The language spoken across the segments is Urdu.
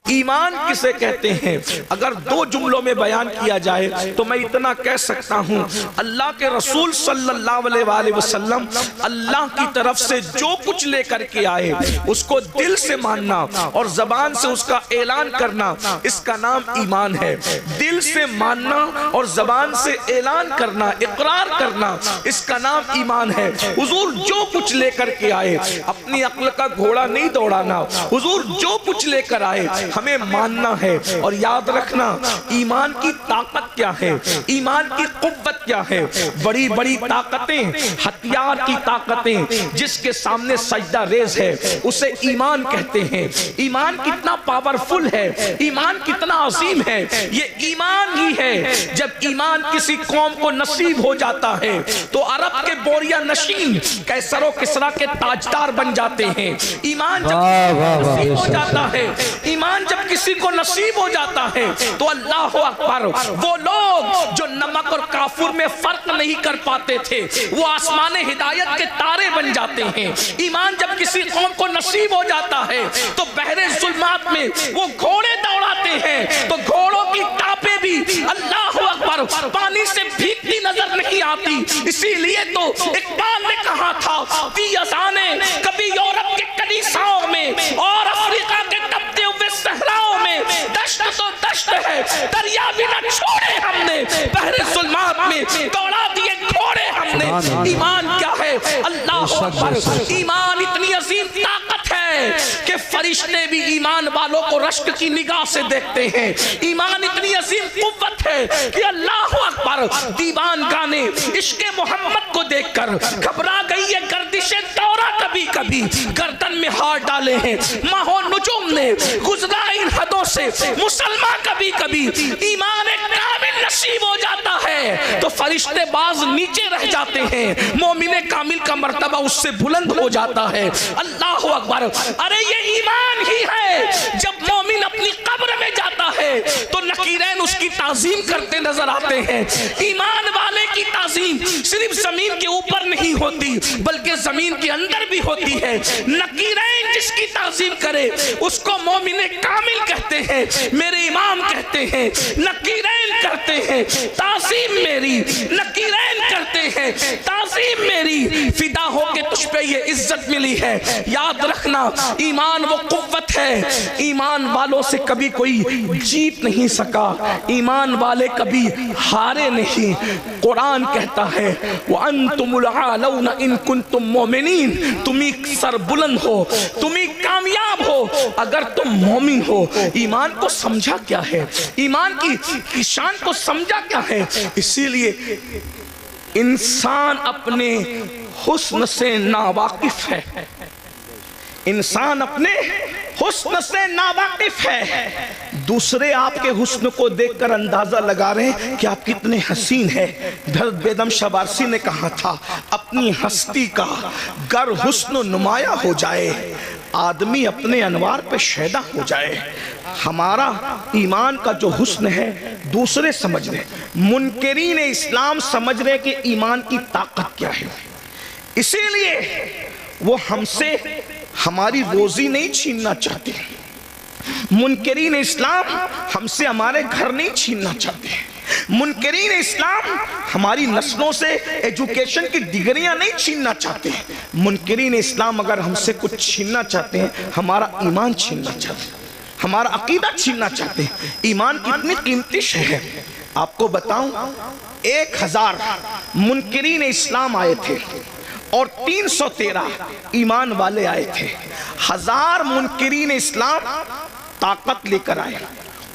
ایمان کسے کہتے ہیں؟ اگر دو جملوں میں بیان کیا جائے تو میں اتنا کہہ سکتا ہوں، اللہ کے رسول صلی اللہ علیہ وآلہ وسلم اللہ کی طرف سے جو کچھ لے کر کے آئے اس کو دل سے ماننا اور زبان سے اس کا اعلان کرنا، اس کا نام ایمان ہے۔ دل سے ماننا اور زبان سے اعلان کرنا، اقرار کرنا، اس کا نام ایمان ہے۔ حضور جو کچھ لے کر کے آئے، اپنی عقل کا گھوڑا نہیں دوڑانا، حضور جو کچھ لے کر آئے ہمیں ماننا ہے۔ اور یاد رکھنا ایمان کی طاقت کیا ہے، ایمان کی قوت کیا ہے۔ بڑی بڑی طاقتیں، ہتھیار کی طاقتیں جس کے سامنے سجدہ ریز ہے اسے ایمان کہتے ہیں۔ ایمان کتنا پاورفل ہے، ایمان کتنا عظیم ہے، یہ ایمان ہی ہے۔ جب ایمان کسی قوم کو نصیب ہو جاتا ہے تو عرب کے بوریا نشین قیصر و کسریٰ کے تاجدار بن جاتے ہیں۔ ایمان جب نصیب ہو جاتا ہے، ایمان جب کسی کو نصیب ہو جاتا ہے تو اللہ اکبر، وہ لوگ جو نمک اور کافور میں فرق نہیں کر پاتے تھے وہ آسمان ہدایت کے تارے بن جاتے ہیں۔ ایمان جب کسی قوم کو نصیب ہو جاتا ہے تو بحر ظلمات میں وہ گھوڑے دوڑاتے ہیں تو گھوڑوں کی ٹاپیں بھی اللہ اکبر پانی سے بھیگتی نظر نہیں آتی۔ اسی لیے تو اقبال نے کہا تھا کہ اذانیں کبھی یورپ کے کلیساؤں میں اور افریقہ کے تپتے ہوئے صحراؤں میں دشت تو دشت ہے، دریا بھی نہ چھوڑے ہم نے، بحر ظلمات میں دوڑا دیے گھوڑے ہم نے۔ ایمان کیا ہے؟ اللہ اکبر، ایمان اتنی عظیم طاقت ہے کہ فرشتے بھی ایمان والوں کو رشک کی نگاہ سے دیکھتے ہیں۔ ایمان اتنی عظیم قوت ہے کہ اللہ اکبر، دیوان گانے عشق محمد کو دیکھ کر گھبرا گئی ہے گردش دورہ، کبھی کبھی گردن میں ہاتھ ڈالے ہیں ماہ و نجوم نے، گزرا ان حدوں سے مسلمان کبھی کبھی ایمان کامل نصیب ہو جاتا ہے تو فرشتے باز نیچے رہ جاتے ہیں، مومن کامل کا مرتبہ اس سے بلند ہو جاتا ہے۔ اللہ اکبر، ارے یہ ایمان ہی ہے۔ جب مومن اپنی قبر میں جاتا ہے تو نکیرین اس کی تعظیم کرتے نظر آتے ہیں۔ ایمان والے کی تعظیم صرف زمین کے اوپر نہیں ہوتی بلکہ زمین کے اندر بھی ہوتی ہے۔ نکیرین جس کی تعظیم کرے اس کو مومن کامل کہتے ہیں، میرے امام کہتے ہیں، نکیرین کرتے ہیں تعظیم میری، نکیرین کرتے ہیں تعظیم میری، فدا ہو کے تجھ پہ یہ عزت ملی ہے۔ یاد رکھنا ایمان وہ قوت ہے، ایمان والوں سے کبھی کوئی جیت نہیں سکا، ایمان والے کبھی ہارے نہیں۔ قرآن کہتا ہے وَأَنْتُمُ الْعَالَوْنَ إِن كُنْتُم مُؤْمِنِينَ، تمہیں سر بلند ہو، تمہیں کامیاب ہو اگر تم مومن ہو۔ ایمان کو سمجھا کیا ہے، ایمان کی شان کو سمجھا کیا ہے؟ اسی لیے انسان اپنے حسن سے ناواقف ہے، انسان اپنے حسن سے ناواقف ہے۔ دوسرے آپ کے حسن کو دیکھ کر اندازہ لگا رہے ہیں کہ آپ کتنے حسین ہیں۔ حضرت بیدم شاہ وارسی نے کہا تھا اپنی ہستی کا گر حسن نمایاں ہو جائے، آدمی اپنے انوار پہ شیدا ہو جائے۔ ہمارا ایمان کا جو حسن ہے دوسرے سمجھ رہے، منکرین اسلام سمجھ رہے کہ ایمان کی طاقت کیا ہے، اسی لیے وہ ہم سے ہماری روزی نہیں چھیننا چاہتے۔ منکرین اسلام ہم سے ہمارے گھر نہیں چھیننا چاہتے، منکرین اسلام ہماری نسلوں سے ایجوکیشن کی ڈگریاں نہیں چھیننا چاہتے۔ منکرین اسلام اگر ہم سے کچھ چھیننا چاہتے ہیں ہمارا ایمان چھیننا چاہتے ہیں، ہمارا عقیدہ چھیننا چاہتے ہیں۔ ایمان کتنی قیمتی شے ہے، آپ کو بتاؤں 1000 منکرین اسلام آئے تھے اور 313 ایمان والے آئے تھے۔ 1000 منکرین اسلام طاقت لے کر آئے،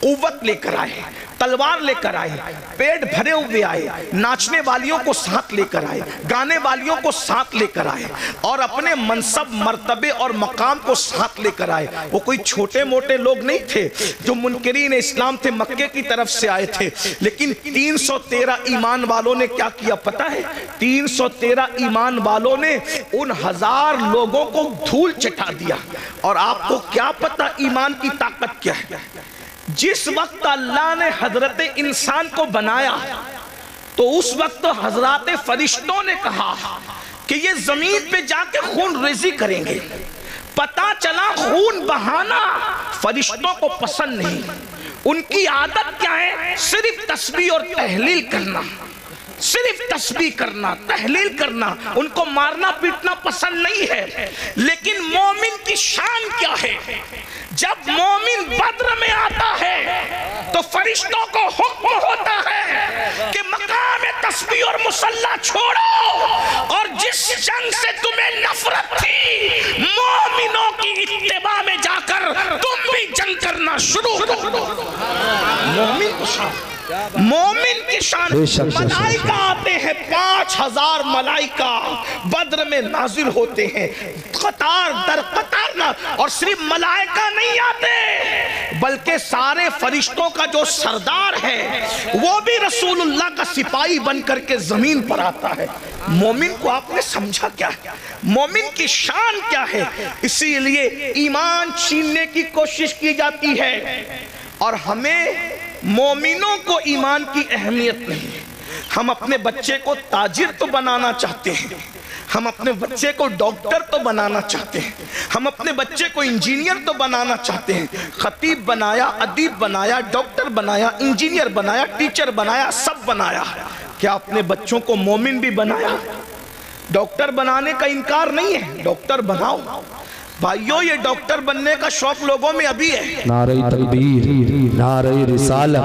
قوت لے کر آئے، تلوار لے کر آئے، پیٹ بھرے ہوئے آئے، ناچنے والیوں کو ساتھ لے کر آئے، گانے والیوں کو ساتھ لے کر آئے اور اپنے منصب مرتبے اور مقام کو ساتھ لے کر آئے۔ وہ کوئی چھوٹے موٹے لوگ نہیں تھے جو منکرین اسلام تھے، مکے کی طرف سے آئے تھے۔ لیکن 313 ایمان والوں نے کیا کیا پتہ ہے؟ 313 ایمان والوں نے ان 1000 لوگوں کو دھول چٹا دیا۔ اور آپ کو کیا پتہ ایمان کی طاقت کیا ہے؟ جس وقت اللہ نے حضرت انسان کو بنایا تو اس وقت حضرات فرشتوں نے کہا کہ یہ زمین پہ جا کے خون ریزی کریں گے، پتا چلا خون بہانا فرشتوں کو پسند نہیں. ان کی عادت کیا ہے؟ صرف تسبیح اور تحلیل کرنا، صرف تسبیح کرنا، تحلیل کرنا. ان کو مارنا پیٹنا پسند نہیں ہے. لیکن مومن کی شان کیا ہے؟ جب مومن بدر میں آتا ہے تو فرشتوں کو حکم ہوتا ہے کہ مقام تسبیح اور مصلی چھوڑو، اور جس جنگ سے تمہیں نفرت تھی مومنوں کی اتباع میں جا کر تم بھی جنگ کرنا شروع کرو. مومن کی شان. ملائکہ آتے ہیں، 5000 ملائکہ بدر میں نازل ہوتے ہیں، قطار در قطار. اور صرف ملائکہ نہیں آتے بلکہ سارے فرشتوں کا جو سردار ہے وہ بھی رسول اللہ کا سپاہی بن کر کے زمین پر آتا ہے. مومن کو آپ نے سمجھا کیا ہے؟ مومن کی شان کیا ہے؟ اسی لیے ایمان چھیننے کی کوشش کی جاتی ہے. اور ہمیں مومنوں کو ایمان کی اہمیت نہیں. ہم اپنے بچے کو تاجر تو بنانا چاہتے ہیں، ہم اپنے بچے کو ڈاکٹر تو بنانا چاہتے ہیں، ہم اپنے بچے کو انجینئر تو بنانا چاہتے ہیں. خطیب بنایا، ادیب بنایا، ڈاکٹر بنایا، انجینئر بنایا، ٹیچر بنایا، سب بنایا. کیا اپنے بچوں کو مومن بھی بنایا؟ ڈاکٹر بنانے کا انکار نہیں ہے، ڈاکٹر بناؤ. بھائیو یہ ڈاکٹر بننے کا شوق لوگوں میں ابھی ہے. نعرہ تکبیر، نعرہ رسالہ،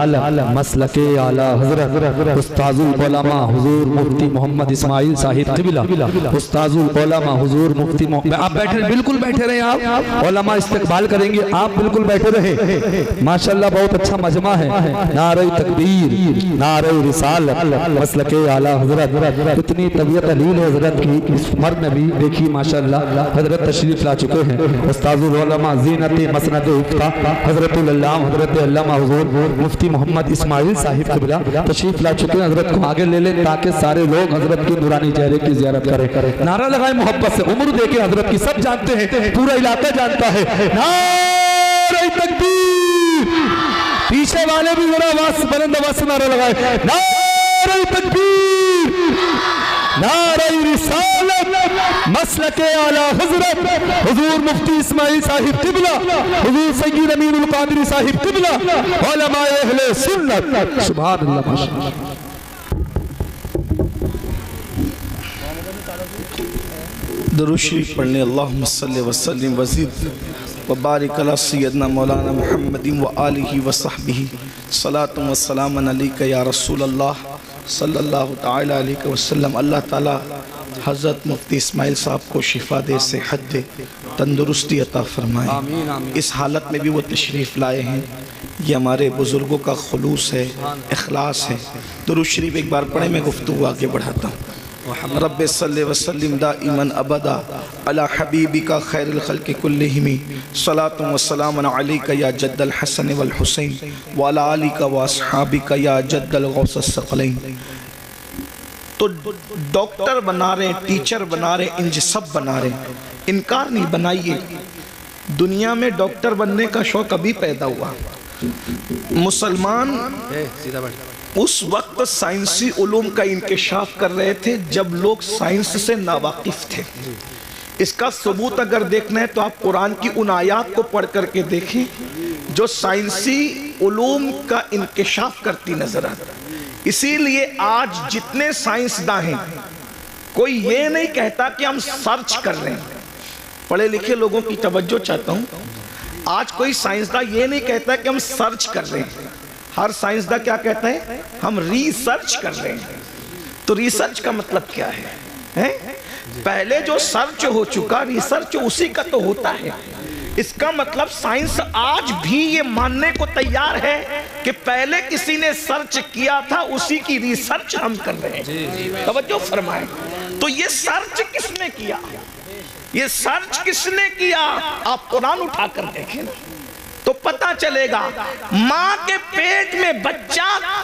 مسلک اعلی حضرت استاذ العلماء حضور مفتی محمد اسماعیل صاحب قبلہ، استاذ العلماء حضور مفتی محمد. آپ بیٹھے، بالکل بیٹھے رہیں. آپ علماء استقبال کریں گے، آپ بالکل بیٹھے رہے. ماشاءاللہ بہت اچھا مجمع ہے. نعرہ تکبیر، نعرہ رسالہ، مسلک اعلی حضرت. کتنی طبیعت علیل ہے حضرت کی. اس عمر میں بھی دیکھیے ماشاءاللہ حضرت تشریف لا چکے ہیں. استاذ العلماء زینت مسند افتاء حضرت العلامہ حضرت علامہ حضور مفتی محمد اسماعیل صاحب قبلہ تشریف لا چکے ہیں. حضرت کو آگے لے لیں تاکہ سارے لوگ حضرت کے نورانی چہرے کی زیارت کریں. نعرہ لگائیں محبت سے. عمر دیکھیں حضرت کی، سب جانتے ہیں، پورا علاقہ جانتا ہے. نعرہ تکبیر. پیچھے والے بھی ذرا آواز بلند آواز سے نعرہ لگائیں. نعرہ تکبیر، نعرہ رسالت، مسلک اعلی حضرت حضور مفتی اسماعیل صاحب قبلہ، حضور سید امین القادری صاحب قبلہ، علماء اہل سنت. سبحان اللہ. ماشاءاللہ. درود شریف پڑھنے. اللہم صلی وسلم وزید وبارک علی سیدنا مولانا محمد وآلہ وصحبہ. صلاۃ و سلام علیک یا رسول اللہ صلی اللہ تعالی علیہ وسلم. اللہ تعالی حضرت مفتی اسماعیل صاحب کو شفا دے، صحت دے، تندرستی عطا فرمائے. اس حالت میں بھی وہ تشریف لائے ہیں. یہ ہمارے بزرگوں کا خلوص ہے، اخلاص ہے. درود شریف ایک بار پڑھیں، میں گفتگو آگے بڑھاتا ہوں. رب صلی وسلم دائما ابدا علی حبیبک خیر الخلق کلہم. صلاۃ و سلام علیک یا جد الحسن والحسین وعلی آلک واصحابک یا جد الغوث الثقلین. تو ڈاکٹر بنا رہے ہیں، ٹیچر بنا رہے ہیں، انج سب بنا رہے ہیں. انکار نہیں. بنائیے. دنیا میں ڈاکٹر بننے کا شوق ابھی پیدا ہوا. مسلمان اس وقت سائنسی علوم کا انکشاف کر رہے تھے جب لوگ سائنس سے ناواقف تھے. اس کا ثبوت اگر دیکھنا ہے تو آپ قرآن کی ان آیات کو پڑھ کر کے دیکھیں جو سائنسی علوم کا انکشاف کرتی نظر آتا. اسی لیے آج جتنے سائنسداں ہیں کوئی یہ نہیں کہتا کہ ہم سرچ کر رہے ہیں. پڑھے لکھے لوگوں کی توجہ چاہتا ہوں. آج کوئی سائنسداں یہ نہیں کہتا کہ ہم سرچ کر رہے ہیں. ہر سائنسداں کیا کہتا ہے؟ ہم ریسرچ کر رہے ہیں. تو ریسرچ کا مطلب کیا ہے؟ پہلے جو سرچ ہو چکا ریسرچ اسی کا تو ہوتا ہے. اس کا مطلب سائنس آج بھی یہ ماننے کو تیار ہے کہ پہلے کسی نے سرچ کیا تھا اسی کی ریسرچ ہم کر رہے ہیں. توجہ فرمائیں. تو یہ سرچ کس نے کیا؟ یہ سرچ کس نے کیا؟ آپ قرآن اٹھا کر دیکھیں تو پتہ چلے گا. ماں کے پیٹ میں بچہ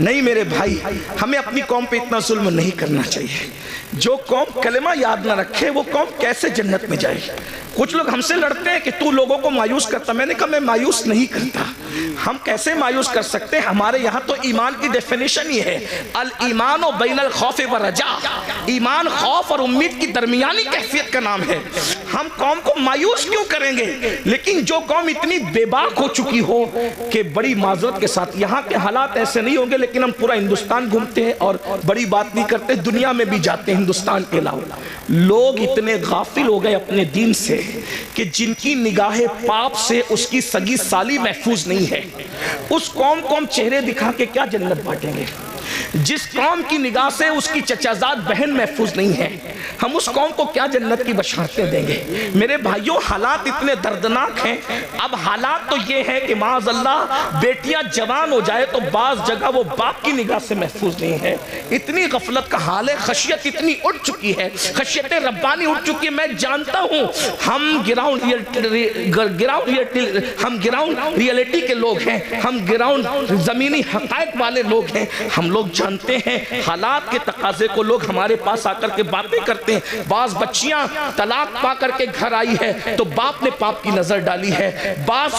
نہیں میرے بھائی، ہمیں اپنی قوم پہ اتنا ظلم نہیں کرنا چاہیے۔ جو قوم کلمہ یاد نہ رکھے وہ قوم کیسے جنت میں جائے؟ کچھ لوگ ہم سے لڑتے ہیں کہ تو لوگوں کو مایوس کرتا، میں نے کہا میں مایوس نہیں کرتا۔ ہم کیسے مایوس کر سکتے ہیں؟ ہمارے یہاں تو ایمان کی ڈیفینیشن ہی ہے، الایمان بین الخوف والرجاء، ایمان خوف اور امید کی درمیانی کیفیت کا نام ہے۔ ہم قوم کو مایوس کیوں کریں گے؟ لیکن جو قوم اتنی بے باک ہو چکی ہو کہ بڑی معذرت کے ساتھ، یہاں کے حالات ایسے نہیں ہوں گے لیکن ہم پورا ہندوستان گھومتے ہیں اور بڑی بات نہیں کرتے، دنیا میں بھی جاتے ہیں ہندوستان کے علاوہ۔ لوگ اتنے غافل ہو گئے اپنے دین سے کہ جن کی نگاہ پاپ سے اس کی سگی سالی محفوظ نہیں ہے، اس قوم کو ہم چہرے دکھا کے کیا جنت بانٹیں گے؟ جس قوم کی نگاہ سے اس کی چچازاد بہن محفوظ نہیں ہے، ہم اس قوم کو کیا جنت کی بشارتیں دیں گے؟ میرے بھائیوں، حالات اتنے دردناک ہیں۔ اب حالات تو یہ ہے کہ معاذ اللہ بیٹیاں جوان ہو جائے تو بعض جگہ وہ باپ کی نگاہ سے محفوظ نہیں ہے۔ اتنی غفلت کا حال ہے، خشیت اتنی اٹھ چکی ہے، خشیت ربانی اٹھ چکی ہے۔ میں جانتا ہوں ہم گراؤنڈ ریئلٹی کے لوگ ہیں، ہم گراؤنڈ زمینی حقائق والے لوگ ہیں، ہم لوگ جانتے ہیں حالات کے تقاضے کو۔ لوگ ہمارے پاس آ کر کے باتیں کرتے ہیں، بعض بچیاں طلاق پا کر کے گھر آئی ہے تو باپ نے باپ کی نظر ڈالی ہے، بعض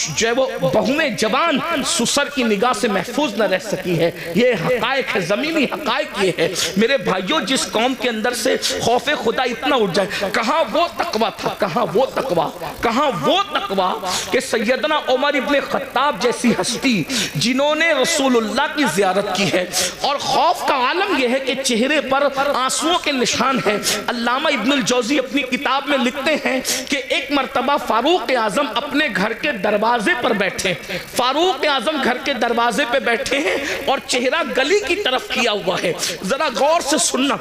جو ہے وہ بہویں جوان سسر کی نگاہ سے محفوظ نہ رہ سکی ہے۔ یہ حقائق ہے، زمینی حقائق یہ ہے۔ میرے بھائیوں، جس قوم کے اندر سے خوف خدا اتنا اٹھ جائے، کہاں وہ تقویٰ تھا، کہاں وہ تقویٰ، کہاں وہ تقویٰ کہ سیدنا عمر ابن خطاب جیسی ہستی جنہوں نے رسول اللہ کی زیارت کی ہے، اور خوف کا عالم یہ ہے کہ چہرے پر آنسوؤں کے نشان ہے۔ علامہ ابن الجوزی اپنی کتاب میں لکھتے ہیں کہ ایک مرتبہ فاروق اعظم اپنے گھر کے دروازے پر بیٹھے، فاروق اعظم گھر کے دروازے پہ بیٹھے ہیں اور چہرہ گلی کی طرف کیا ہوا ہے۔ ذرا غور سے سننا،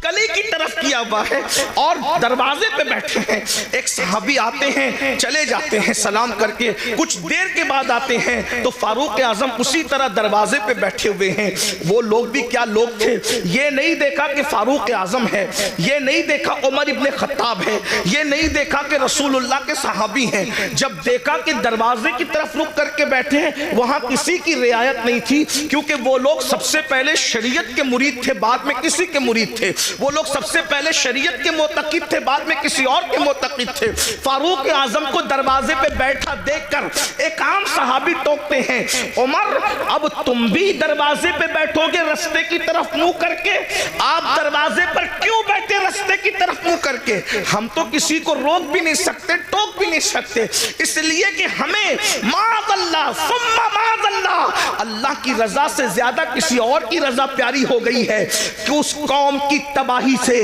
گلی کی طرف کیا ہوا ہے اور دروازے پہ بیٹھے ہیں۔ ایک صحابی آتے ہیں، چلے جاتے ہیں سلام کر کے، کچھ دیر کے بعد آتے ہیں تو فاروق اعظم اسی طرح دروازے پہ بیٹھے ہوئے ہیں۔ وہ لوگ بھی کیا لوگ تھے، یہ نہیں دیکھا کہ فاروق اعظم ہے، یہ نہیں دیکھا عمر ابن خطاب ہے، یہ نہیں دیکھا کہ رسول اللہ کے صحابی ہیں۔ جب دیکھا کہ دروازے کی طرف رک کر کے بیٹھے ہیں، وہاں کسی کی رعایت نہیں تھی، کیونکہ وہ لوگ سب سے پہلے شریعت کے مرید تھے، بعد میں کسی کے مرید تھے۔ وہ لوگ سب سے پہلے شریعت کے معتقد تھے، بعد میں کسی اور کے معتقد تھے۔ فاروق اعظم کو دروازے پہ بیٹھا دیکھ کر ایک عام صحابی ٹوکتے ہیں، عمر اب تم بھی دروازے پہ بیٹھو گے رستے کی طرف منہ کر کے؟ آپ دروازے پر کیوں بیٹھے رستے کی طرف منہ کر کے؟ ہم تو کسی کو روک بھی نہیں سکتے، ٹوک بھی نہیں سکتے، اس لیے کہ ہمیں معاذ اللہ ثم معاذ اللہ اللہ کی رضا سے زیادہ کسی اور کی رضا پیاری ہو گئی ہے کہ اس قوم کی تباہی سے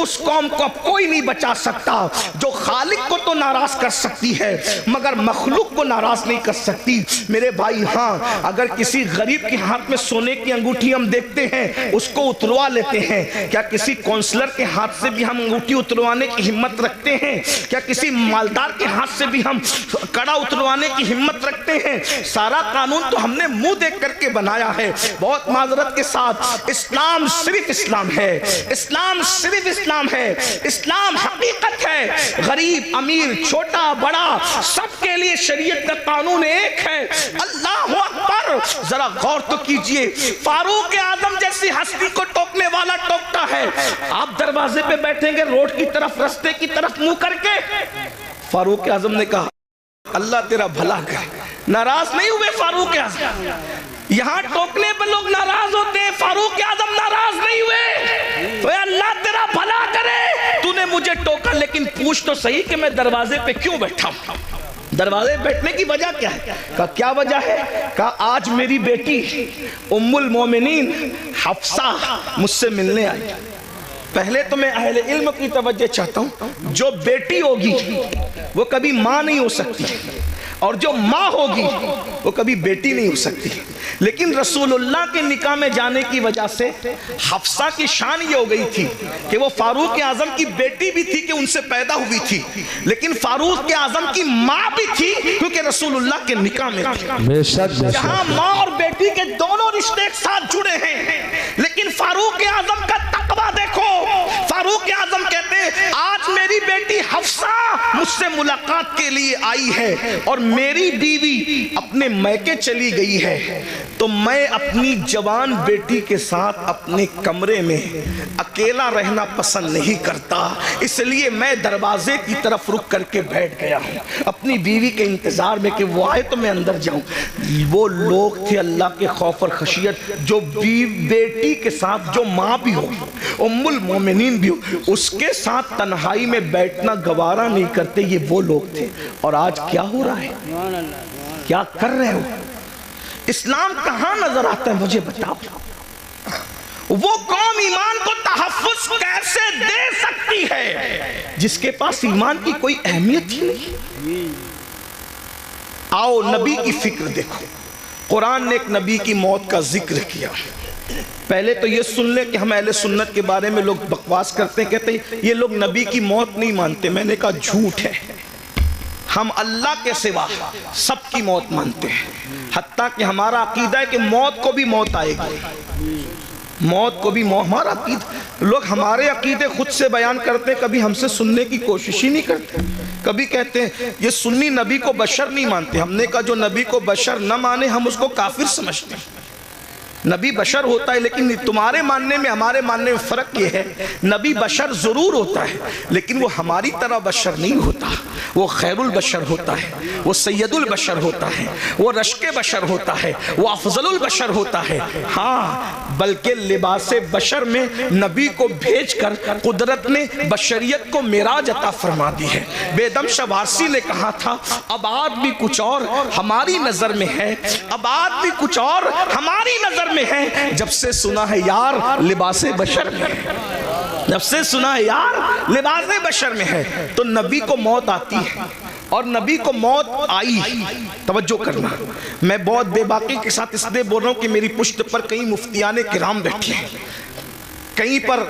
اس قوم کو اب کوئی نہیں بچا سکتا، جو خالق کو تو ناراض کر سکتی ہے مگر مخلوق کو ناراض نہیں کر سکتی۔ میرے بھائی، ہاں اگر کسی غریب کے ہاتھ میں سونے کی انگوٹھی ہم دیکھتے ہیں، اس کو اتروا لیتے ہیں، کیا کسی کونسلر کے ہاتھ سے بھی ہم انگوٹھی اتروانے کی ہمت رکھتے ہیں؟ کیا کسی مالدار کے ہاتھ سے بھی ہم کڑا اتروانے کی ہمت رکھتے ہیں؟ سارا قانون تو ہم نے منہ دیکھ کر کے بنایا ہے۔ بہت معذرت کے ساتھ، اسلام صرف اسلام ہے، اسلام صرف اسلام ہے، اسلام حقیقت ہے۔ غریب امیر چھوٹا بڑا سب کے لیے شریعت کا قانون ایک ہے۔ اللہ اکبر! ذرا غور تو کیجئے، فاروق اعظم جیسی ہستی کو ٹوکنے والا ٹوکتا ہے، آپ دروازے پہ بیٹھیں گے روڈ کی طرف رستے کی طرف منہ کر کے؟ فاروق اعظم نے کہا اللہ تیرا بھلا کرے۔ ناراض نہیں ہوئے فاروق اعظم، یہاں ٹوکنے پہ لوگ ناراض ہوتے ہیں، فاروق اعظم ناراض نہیں ہوئے۔ تو اللہ تیرا بھلا کرے، تو نے مجھے ٹوکا لیکن پوچھ تو صحیح کہ میں دروازے پہ کیوں بیٹھا ہوں؟ دروازے بیٹھنے کی وجہ کیا ہے؟ کہا کیا وجہ ہے؟ کہا آج میری بیٹی ام المومنین حفصہ مجھ سے ملنے آئی۔ پہلے تو میں اہل علم کی توجہ چاہتا ہوں، جو بیٹی ہوگی وہ کبھی ماں نہیں ہو سکتی، اور جو ماں ہوگی وہ کبھی بیٹی نہیں ہو سکتی۔ لیکن رسول اللہ کے نکاح میں جانے کی وجہ سے حفصہ کی شان یہ ہو گئی تھی کہ وہ فاروق اعظم کی بیٹی بھی تھی کہ ان سے پیدا ہوئی تھی، لیکن فاروق اعظم کی ماں بھی تھی کیونکہ رسول اللہ کے نکاح میں تھی۔ جہاں ماں اور بیٹی کے دونوں رشتے ایک ساتھ جڑے ہیں، لیکن فاروق اعظم کا تقویٰ دیکھو۔ فاروق اعظم کہتے ہیں آج میری بیٹی حفصہ مجھ سے ملاقات کے لیے آئی ہے اور میری بیوی اپنے میکے چلی گئی ہے، تو میں اپنی جوان بیٹی کے ساتھ اپنے کمرے میں اکیلا رہنا پسند نہیں کرتا، اس لیے میں دروازے کی طرف رک کر کے بیٹھ گیا ہوں اپنی بیوی کے انتظار میں کہ وہ آئے تو میں اندر جاؤں۔ وہ لوگ تھے اللہ کے خوف اور خشیت جو بیٹی کے ساتھ، جو ماں بھی ہو، ام المومنین بھی ہو، اس کے ساتھ تنہائی میں بیٹھنا گوارا نہیں کرتے، یہ وہ لوگ تھے۔ اور آج کیا ہو رہا ہے؟ کیا کر رہے ہو؟ اسلام کہاں نظر آتا ہے مجھے بتاؤ؟ وہ قوم ایمان کو تحفظ کیسے دے سکتی ہے جس کے پاس ایمان کی کوئی اہمیت ہی نہیں؟ آؤ نبی کی فکر دیکھو، قرآن نے ایک نبی کی موت کا ذکر کیا۔ پہلے تو یہ سن لیں کہ ہم اہل سنت کے بارے میں لوگ بکواس کرتے ہیں، کہتے ہیں یہ لوگ نبی کی موت نہیں مانتے۔ میں نے کہا جھوٹ ہے، ہم اللہ کے سوا سب کی موت مانتے ہیں، حتیٰ کہ ہمارا عقیدہ ہے کہ موت کو بھی موت آئے گی، موت کو بھی موت۔ ہمارا عقیدہ، لوگ ہمارے عقیدے خود سے بیان کرتے ہیں، کبھی ہم سے سننے کی کوشش ہی نہیں کرتے۔ کبھی کہتے ہیں یہ سنی نبی کو بشر نہیں مانتے، ہم نے کہا جو نبی کو بشر نہ مانے ہم اس کو کافر سمجھتے ہیں۔ نبی بشر ہوتا ہے لیکن تمہارے ماننے میں ہمارے ماننے میں فرق یہ ہے، نبی بشر ضرور ہوتا ہے لیکن وہ ہماری طرح بشر نہیں ہوتا، وہ خیر البشر ہوتا ہے، وہ سید البشر ہوتا ہے، وہ رشک بشر ہوتا ہے، وہ افضل البشر ہوتا ہے۔ ہاں، بلکہ لباس بشر میں نبی کو بھیج کر قدرت نے بشریت کو معراج عطا فرما دی ہے۔ بیدم شاہ وارسی نے کہا تھا ابعاد بھی کچھ اور ہماری نظر میں ہے، ابعاد بھی کچھ اور ہماری نظر میں ہے، جب سے سنا ہے یار لباس بشر میں ہے، جب سے سنا ہے یار لباس بشر میں ہے۔ تو نبی کو موت آتی ہے اور نبی کو موت آئی، توجہ کرنا، میں بہت بے باکی کے ساتھ اس لیے بول رہا ہوں کہ میری پشت پر کئی مفتیان کرام بیٹھے ہیں، کہیں پر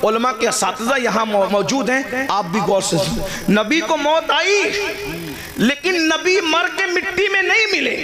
علماء کے اساتذہ یہاں موجود ہیں، آپ بھی غور سے سنیں۔ نبی کو موت آئی لیکن نبی مر کے مٹی میں نہیں ملے،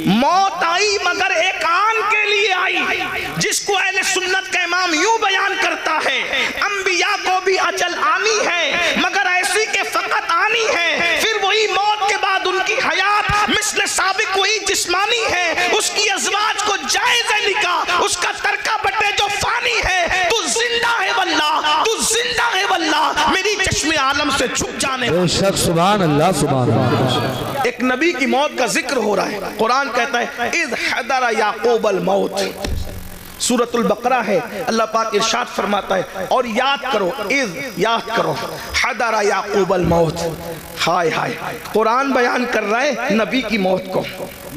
موت آئی مگر ایک آن کے لیے آئی، جس کو اہل سنت کا امام یوں بیان کرتا ہے انبیاء کو بھی اجل آنی ہے مگر ایسی کہ فقط آنی ہے، پھر وہی موت کے بعد ان کی حیات مثل سابق وہی جسمانی ہے، اس کی ازواج کو جائز ہے نکاح، اس کا ترکہ بٹے جو فانی ہے، تو زندہ ہے واللہ، تو زندہ ہے واللہ، میری چشم عالم سے چھپ جانے بے شک سبحان اللہ سبحان اللہ۔ ایک نبی کی موت کا ذکر ہو رہا ہے، قرآن کہتا ہے اذ حضر یعقوب الموت، سورۃ البقرہ ہے، اللہ پاک ارشاد فرماتا ہے اور یاد کرو، اذ یاد کرو، حضر یعقوب الموت، ہائے ہائے، قرآن بیان کر رہا ہے نبی کی موت کو،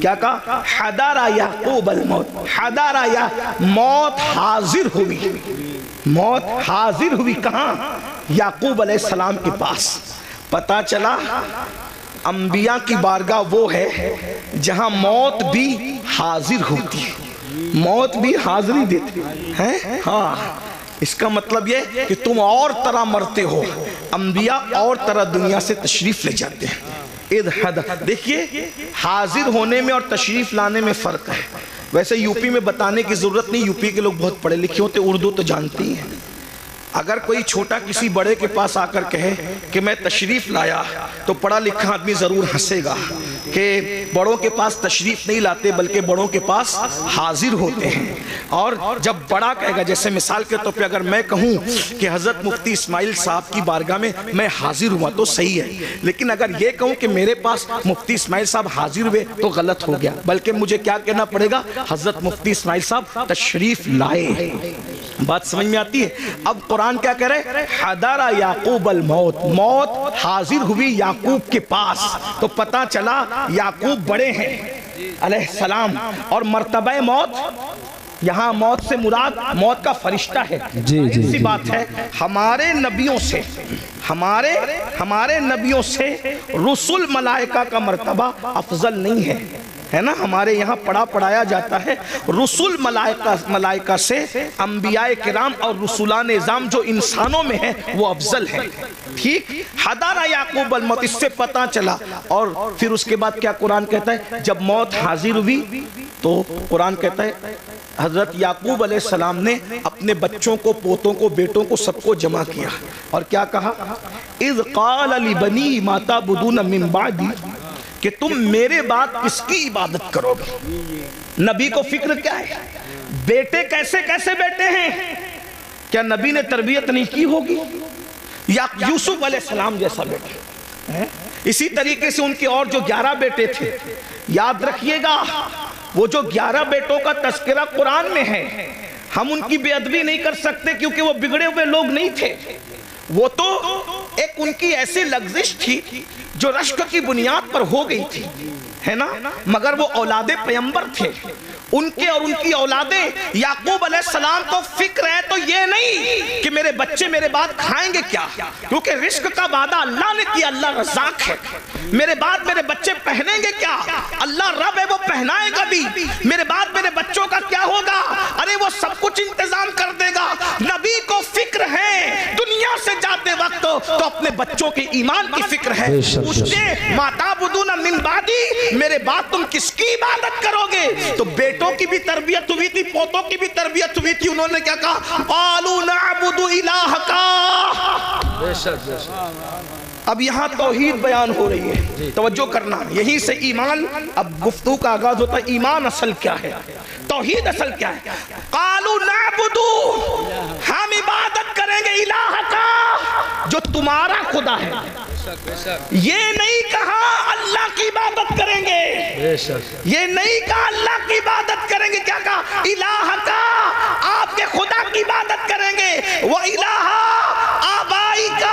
کیا کہا؟ حضر یعقوب الموت، حضر یا موت حاضر ہوئی، موت حاضر ہوئی کہاں؟ یعقوب علیہ السلام کے پاس۔ پتا چلا انبیاء کی بارگاہ وہ ہے جہاں موت بھی حاضر ہوتی ہے، موت بھی حاضری دیتی ہے۔ ہاں، اس کا مطلب یہ کہ تم اور طرح مرتے ہو، انبیاء اور طرح دنیا سے تشریف لے جاتے ہیں۔ دیکھیے حاضر ہونے میں اور تشریف لانے میں فرق ہے۔ ویسے یوپی میں بتانے کی ضرورت نہیں، یوپی کے لوگ بہت پڑھے لکھے ہوتے، اردو تو جانتی ہیں۔ اگر کوئی چھوٹا کسی بڑے کے پاس آ کر کہے کہ میں تشریف لایا تو پڑھا لکھا آدمی ضرور ہنسے گا کہ بڑوں کے پاس تشریف نہیں لاتے بلکہ بڑوں کے پاس حاضر ہوتے ہیں۔ اور جب بڑا کہے گا، جیسے مثال کے طور پہ اگر میں کہوں کہ حضرت مفتی اسماعیل صاحب کی بارگاہ میں حاضر ہوا تو صحیح ہے، لیکن اگر یہ کہوں کہ میرے پاس مفتی اسماعیل صاحب حاضر ہوئے تو غلط ہو گیا، بلکہ مجھے کیا کہنا پڑے گا؟ حضرت مفتی اسماعیل صاحب تشریف لائے۔ بات سمجھ میں آتی ہے؟ اب قرآن کیا کہہ رہے ہیں؟ حضر یعقوب الموت، موت حاضر ہوئی یعقوب کے پاس، تو پتا چلا یعقوب بڑے ہیں علیہ السلام، اور مرتبہ موت، یہاں موت سے مراد موت کا فرشتہ ہے۔ اسی بات ہے، ہمارے نبیوں سے ہمارے نبیوں سے رسول ملائکہ کا مرتبہ افضل نہیں ہے نا؟ ہمارے یہاں پڑھایا جاتا ہے رسول ملائکہ سے انبیاء کرام اور رسولان اعظام جو انسانوں میں ہیں وہ افضل ہیں، ٹھیک؟ حضر یعقوب الموت، اس سے پتہ چلا۔ اور پھر اس کے بعد کیا قرآن کہتا ہے؟ جب موت حاضر ہوئی تو قرآن کہتا ہے حضرت یعقوب علیہ السلام نے اپنے بچوں کو، پوتوں کو، بیٹوں کو، سب کو جمع کیا اور کیا کہا؟ اذ قال لبنی ما تعبدون من بعدی، کہ تم میرے بعد کس کی عبادت کرو گے؟ نبی کو فکر کیا ہے؟ بیٹے کیسے کیسے بیٹے ہیں؟ کیا نبی نے تربیت نہیں کی ہوگی؟ یا یوسف علیہ السلام جیسا بیٹا؟ اسی طریقے سے ان کے اور جو 11 بیٹے تھے، یاد رکھیے گا وہ جو 11 بیٹوں کا تذکرہ قرآن میں ہے، ہم ان کی بے ادبی نہیں کر سکتے کیونکہ وہ بگڑے ہوئے لوگ نہیں تھے، وہ تو ایک ان کی ایسی لغزش تھی جو رشک کی بنیاد پر ہو گئی تھی، ہے نا؟ مگر وہ اولاد پیغمبر تھے، ان کے اور ان کی اولادیں یعقوب علیہ السلام کو فکر ہے تو یہ نہیں کہ میرے بچے میرے بعد کھائیں گے کیا، کیونکہ رزق کا وعدہ اللہ نے کیا، اللہ رزاق ہے۔ میرے بعد میرے بچے پہنیں گے کیا، اللہ رب ہے وہ پہنائے گا بھی۔ میرے بعد میرے بچوں کا کیا ہوگا، ارے وہ سب کچھ انتظام کر دے گا۔ نبی کو فکر ہے دنیا سے جاتے وقت تو اپنے بچوں کے ایمان کی فکر ہے۔ پوچھتے ما تعبدون من بعدی، میرے بعد تم کس کی عبادت کرو گے؟ تو بیٹوں کی بھی تربیت ہوئی تھی، پوتوں کی بھی تربیت ہوئی تھی، انہوں نے کیا کہا؟ قالوا نعبد الہک۔ اب یہاں توحید بیان ہو رہی ہے، توجہ کرنا، یہیں سے ایمان، اب گفتگو کا آغاز ہوتا ہے، ایمان اصل کیا ہے، توحید اصل کیا ہے؟ قالوا نعبد، ہم عبادت کریں گے الہک، جو تمہارا خدا ہے۔ یہ نہیں کہا اللہ کی عبادت کریں گے، یہ نہیں کہا اللہ کی عبادت کریں گے، کیا کہا؟ الہک، آپ کے خدا کی عبادت کریں گے، وہ الہ آبائک،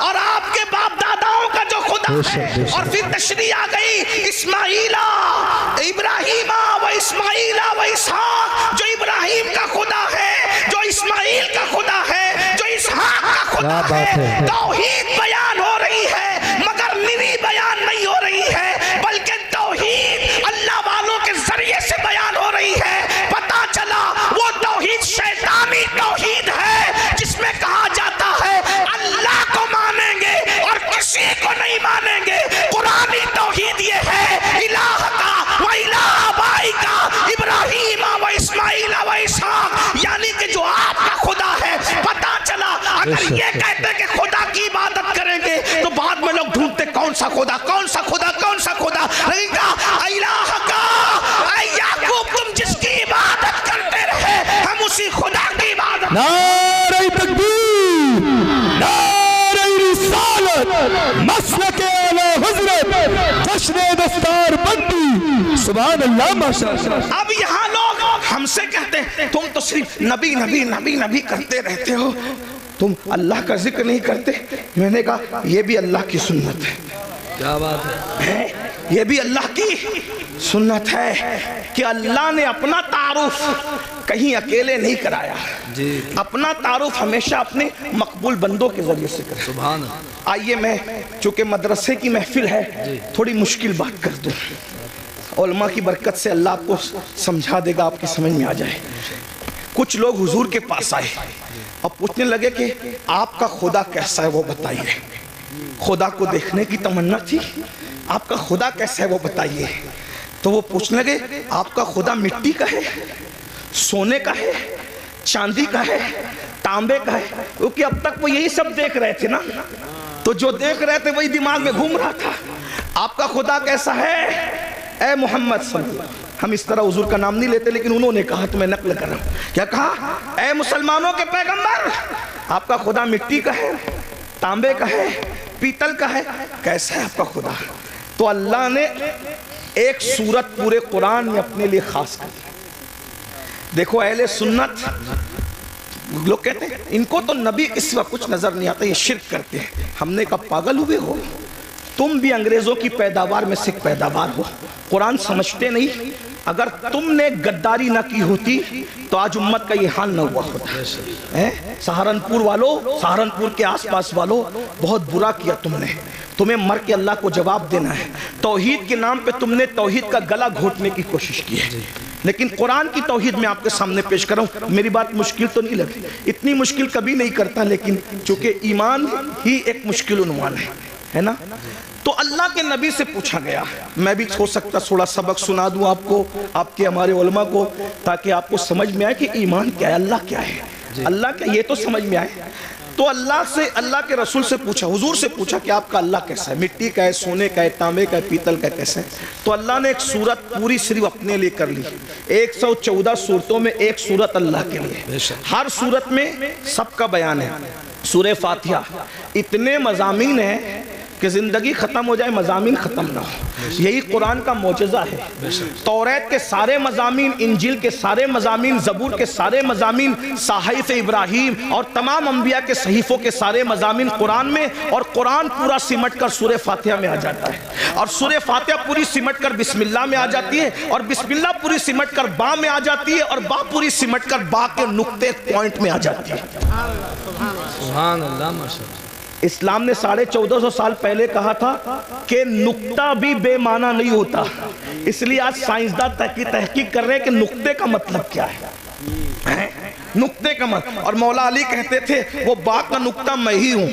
اور آپ کے باپ داداؤں کا جو خدا ہے۔ اور پھر تشریح آ گئی، اسماعیل ابراہیم و اسماعیل و اسحاق، جو ابراہیم کا خدا ہے، جو اسماعیل کا خدا ہے، جو اسحاق کا خدا ہے۔ توحید بیان ہو رہی ہے مگر نری بیان نہیں ہو رہی ہے، بلکہ توحید اللہ والوں کے ذریعے سے بیان ہو رہی ہے۔ پتا چلا وہ توحید شیطانی توحید ہے جس میں کہا جاتا ہے اللہ کو مانیں گے اور کسی کو نہیں مانیں گے۔ قرآنی توحید یہ ہے الہ کا و الہ آبائی کا، ابراہیم و اسماعیل و اسحاق، یعنی کہ جو آپ کا خدا ہے۔ پتا چلا اگر یہ کہتے کہ خدا کی عبادت کریں گے تو بعد میں لوگ ڈھونڈتے کون سا خدا، کون سا خدا، کون سا خدا، لیکن کہا الہ کا، اے یعقوب تم جس کی عبادت کرتے رہے ہم اسی خدا کی عبادت۔ نعرہ تکبیر، نعرہ رسالت، مسلک اعلی حضرت، جشن دستار بندی، سبحان اللہ ماشاءاللہ۔ اب یہاں لوگ ہم سے کہتے ہیں تم تو صرف نبی نبی نبی نبی کرتے رہتے ہو، تم اللہ کا ذکر نہیں کرتے۔ میں نے کہا یہ بھی اللہ کی سنت ہے، کیا بات ہے، یہ بھی اللہ کی سنت ہے کہ اللہ نے اپنا تعارف کہیں اکیلے نہیں کرایا، اپنا تعارف ہمیشہ اپنے مقبول بندوں کے ذریعے سے کرا۔ سبحان۔ آئیے میں چونکہ مدرسے کی محفل ہے تھوڑی مشکل بات کر دوں، علماء کی برکت سے اللہ آپ کو سمجھا دے گا، آپ کی سمجھ میں آ جائے۔ کچھ لوگ حضور کے پاس آئے اور پوچھنے لگے کہ آپ کا خدا کیسا ہے وہ بتائیے۔ خدا کو دیکھنے کی تمنا تھی، آپ کا خدا کیسا ہے وہ بتائیے۔ تو وہ پوچھنے لگے آپ کا خدا مٹی کا ہے، سونے کا ہے، چاندی کا ہے، تانبے کا ہے؟ کیونکہ اب تک وہ یہی سب دیکھ رہے تھے نا، تو جو دیکھ رہے تھے وہی دماغ میں گھوم رہا تھا۔ آپ کا خدا کیسا ہے اے محمد صلی اللہ علیہ وسلم؟ ہم اس طرح حضور کا نام نہیں لیتے لیکن انہوں نے کہا تو میں نقل کر رہا ہوں۔ کیا کہا؟ اے مسلمانوں کے پیغمبر، آپ کا خدا مٹی کا ہے، تانبے کا ہے، پیتل کا ہے، کیسا ہے آپ کا خدا؟ تو اللہ نے ایک سورت پورے قرآن میں اپنے لیے خاص کر دی۔ دیکھو اہل سنت لوگ کہتے ہیں ان کو تو نبی کے سوا کچھ نظر نہیں آتا، یہ شرک کرتے ہیں۔ ہم نے کہا پاگل ہوئے ہو، تم بھی انگریزوں کی پیداوار میں سے پیداوار ہو، قرآن سمجھتے نہیں۔ اگر تم نے غداری نہ کی ہوتی تو آج امت کا یہ حال نہ ہوا ہوتا۔ سہارنپور والوں، سہارنپور کے آس پاس والوں، بہت برا کیا تم نے، تمہیں مر کے اللہ کو جواب دینا ہے۔ توحید کے نام پہ تم نے توحید کا گلا گھونٹنے کی کوشش کی ہے، لیکن قرآن کی توحید میں آپ کے سامنے پیش کر رہا ہوں۔ میری بات مشکل تو نہیں لگی، اتنی مشکل کبھی نہیں کرتا، لیکن چونکہ ایمان ہی ایک مشکل عنوان ہے نا۔ تو اللہ کے نبی سے پوچھا گیا. میں بھی ہو سکتا تھوڑا سبق سنا دوں آپ کو, آپ کے ہمارے علماء کو, تاکہ آپ کو سمجھ میں آئے کہ ایمان کیا ہے, اللہ کیا ہے, اللہ کیا, یہ تو سمجھ میں آئے. تو اللہ کے رسول سے پوچھا, حضور سے پوچھا کہ آپ کا اللہ کیسا ہے, مٹی کا ہے, سونے کا ہے, تانبے کا ہے, پیتل کا ہے, کیسا ہے؟ تو اللہ نے ایک سورت پوری صرف اپنے لیے کر لی. 114 سورتوں میں ایک سورت اللہ کے لیے, ہر سورت میں سب کا بیان ہے. سورہ فاتحہ اتنے مضامین ہیں کہ زندگی ختم ہو جائے مضامین ختم نہ ہو. یہی قرآن کا معجزہ ہے. توریت کے سارے مضامین, انجیل کے سارے مضامین, زبور کے سارے مضامین, صحائف ابراہیم اور تمام انبیاء کے صحیفوں کے سارے مضامین قرآن میں, اور قرآن پورا سمٹ کر سورہ فاتحہ میں آ جاتا ہے, اور سورہ فاتحہ پوری سمٹ کر بسم اللہ میں آ جاتی ہے, اور بسم اللہ پوری سمٹ کر با میں آ جاتی ہے, اور با پوری سمٹ کر با کے نقطے پوائنٹ میں آ جاتی ہے. سبحان اللہ, ماشاءاللہ. اسلام نے 1450 سال پہلے کہا تھا کہ نقطہ بھی بے معنی نہیں ہوتا. اس لیے آج سائنسداں تحقیق کر رہے ہیں کہ نقطے کا مطلب کیا ہے, نقطے کا مطلب. اور مولا علی کہتے تھے وہ با کا نقطہ میں ہی ہوں,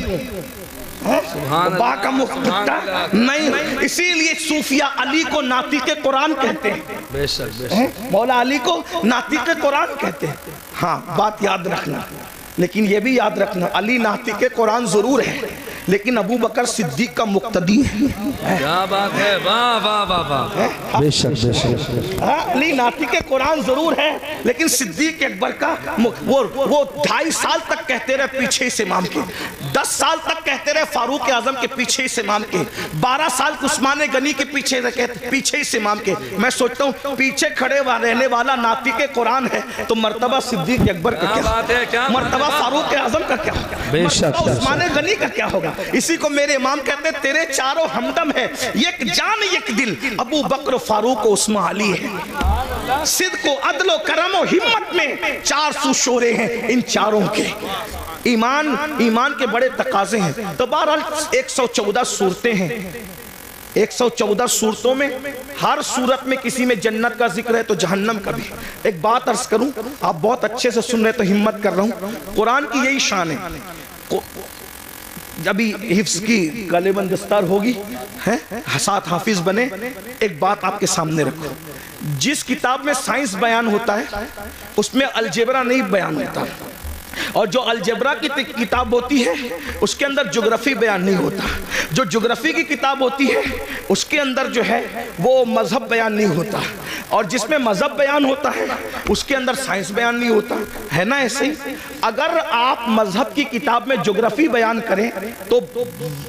با کا نقطہ نہیں. اسی لیے صوفیہ علی کو ناطق قرآن کہتے ہیں, مولا علی کو ناطق قرآن کہتے ہیں. ہاں بات یاد رکھنا, لیکن یہ بھی یاد رکھنا علی ناطق قرآن ضرور ہے, لیکن ابو بکر صدیق کا مقتدی ہے. کیا بات ہے, واہ واہ واہ واہ, بے شک بے شک. علی ناطق قرآن ضرور ہے, لیکن صدیق اکبر کا وہ 2.5 سال تک کہتے رہے پیچھے اس امام کے, 10 سال تک کہتے رہے فاروق اعظم کے پیچھے اس امام کے, 12 سال عثمان غنی کے پیچھے اس امام کے. میں سوچتا ہوں پیچھے کھڑے رہنے والا ناطق قرآن ہے تو مرتبہ صدیق اکبر کا کیا ہوگا, مرتبہ فاروق اعظم کا کیا ہوگا, مرتبہ عثمان غنی کا کیا ہوگا. اسی کو میرے امام کہتے ہیں تیرے چاروں ہمدم ہے, یک جان یک دل, ابو بکر فاروق و عثمان علی ہے. صدق و عدل و کرم و ہمت میں 400 شورے ہیں ان چاروں کے. ایمان کے بڑے تقاضے ہیں. تو بہرحال 114 صورتیں ہیں, 114 صورتوں میں ہر صورت میں کسی میں جنت کا ذکر ہے تو جہنم کا بھی. ایک بات عرض کروں, آپ بہت اچھے سے سن رہے تو ہمت کر رہا ہوں, قرآن کی یہی شان ہے. ابھی حفظ کی غالباً دستار ہوگی, ساتھ حافظ بنے. ایک بات آپ کے سامنے رکھو, جس کتاب میں سائنس بیان ہوتا ہے اس میں الجبرا نہیں بیان ہوتا, اور جو الجبرا کی کتاب ہوتی ہے اس کے اندر جغرافی بیان نہیں ہوتا. جو جغرافی کی کتاب ہوتی ہے اس کے اندر جو ہے وہ مذہب بیان نہیں ہوتا, اور جس میں مذہب بیان ہوتا ہے اس کے اندر سائنس بیان نہیں ہوتا ہے نا. ایسے ہی اگر آپ مذہب کی کتاب میں جغرافی بیان کریں تو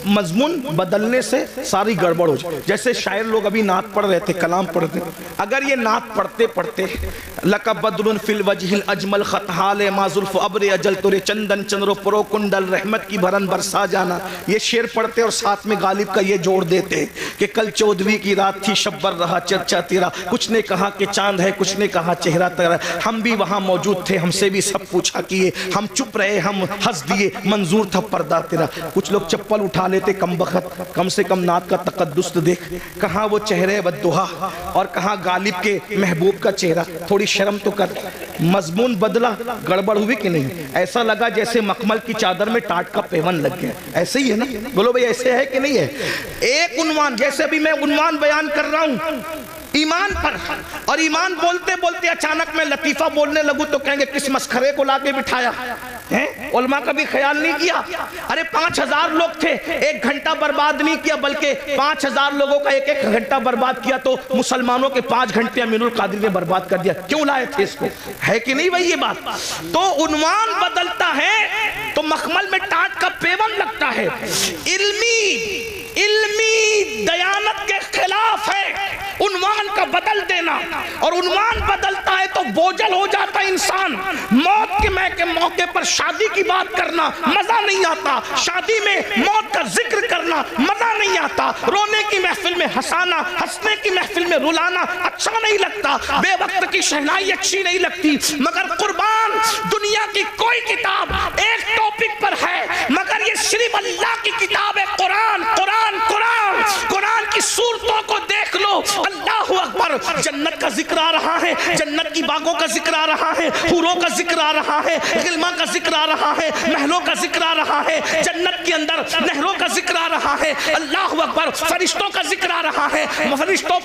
مضمون بدلنے سے ساری گڑبڑ ہو جائے. جیسے شاعر لوگ ابھی نعت پڑھ رہے تھے, کلام پڑھتے, اگر یہ نعت پڑھتے پڑھتے لَقَ بَدْرٌ فِي الْوَجْهِ الْأَجْمَلْ خَطْحَالِ مَا ظُلْفُ أَبْرِ اجل تورے چندن چندرو پرو کنڈل رحمت کی بھرن برسا جانا, یہ شعر پڑھتے اور ساتھ میں غالب کا یہ جوڑ دیتے کہ کل 14ویں کی رات تھی شبر رہا چرچا تیرا, کچھ نے کہا کہ چاند ہے, کچھ نے کہا چہرہ تیرا, ہم بھی وہاں موجود تھے, ہم سے بھی سب پوچھا کیے, ہم چپ رہے, ہم ہنس دیے, منظور تھا پردہ تیرا. کچھ لوگ چپل اٹھا لیتے, کم بخت, کم سے کم نعت کا تقدس دیکھ, کہاں وہ چہرے بددہا اور کہاں غالب کے محبوب کا چہرہ. تھوڑی شرم تو کر, مضمون بدلا, گڑبڑ ہوئی کہ نہیں؟ ایسا لگا جیسے مخمل کی چادر میں ٹاٹ کا پیون لگ گیا. ایسے ہی ہے نا, بولو بھئی ایسے ہے کہ نہیں ہے؟ ایک عنوان, جیسے بھی میں عنوان بیان کر رہا ہوں ایمان پر, اور ایمان بولتے بولتے اچانک میں لطیفہ بولنے لگوں تو کہیں گے کس مسخرے کو لا کے بٹھایا ہے. علماء کا بھی خیال نہیں کیا. ارے 5000 لوگ تھے, 1 گھنٹہ برباد نہیں کیا, بلکہ 5000 لوگوں کا 1 گھنٹہ برباد کیا تو مسلمانوں کے 5 گھنٹے امین القادری نے برباد کر دیا. کیوں لائے تھے اس کو؟ ہے کہ نہیں بھائی یہ بات؟ تو عنوان بدلتا ہے تو مخمل میں ٹاٹ کا پیون لگتا ہے. علمی دیانت کے خلاف ہے عنوان کا بدل دینا, اور عنوان بدلتا ہے تو بوجھل ہو جاتا انسان. موت کے موقع پر شادی کی بات کرنا مزہ نہیں آتا, شادی میں موت کا ذکر کرنا مزہ نہیں آتا, رونے کی محفل میں ہنسانا, ہنسنے کی محفل میں رلانا اچھا نہیں لگتا, بے وقت کی شہنائی اچھی نہیں لگتی. مگر قربان دنیا کی کوئی کتاب ایک ٹاپک پر ہے, مگر یہ صرف اللہ کی کتاب ہے, قرآن. قرآن قرآن قرآن کی صورتوں کو دیکھ لو, اللہ اکبر، جنت کا ذکر آ رہا ہے، جنت کی باغوں کا ذکر آ رہا ہے، حوروں کا ذکر آ رہا ہے، غلما کا ذکر آ رہا ہے، محلوں کا ذکر آ رہا ہے، جنت کے اندر نہروں کا ذکر آ رہا ہے، اللہ اکبر، فرشتوں کا ذکر آ رہا ہے، فرشتوں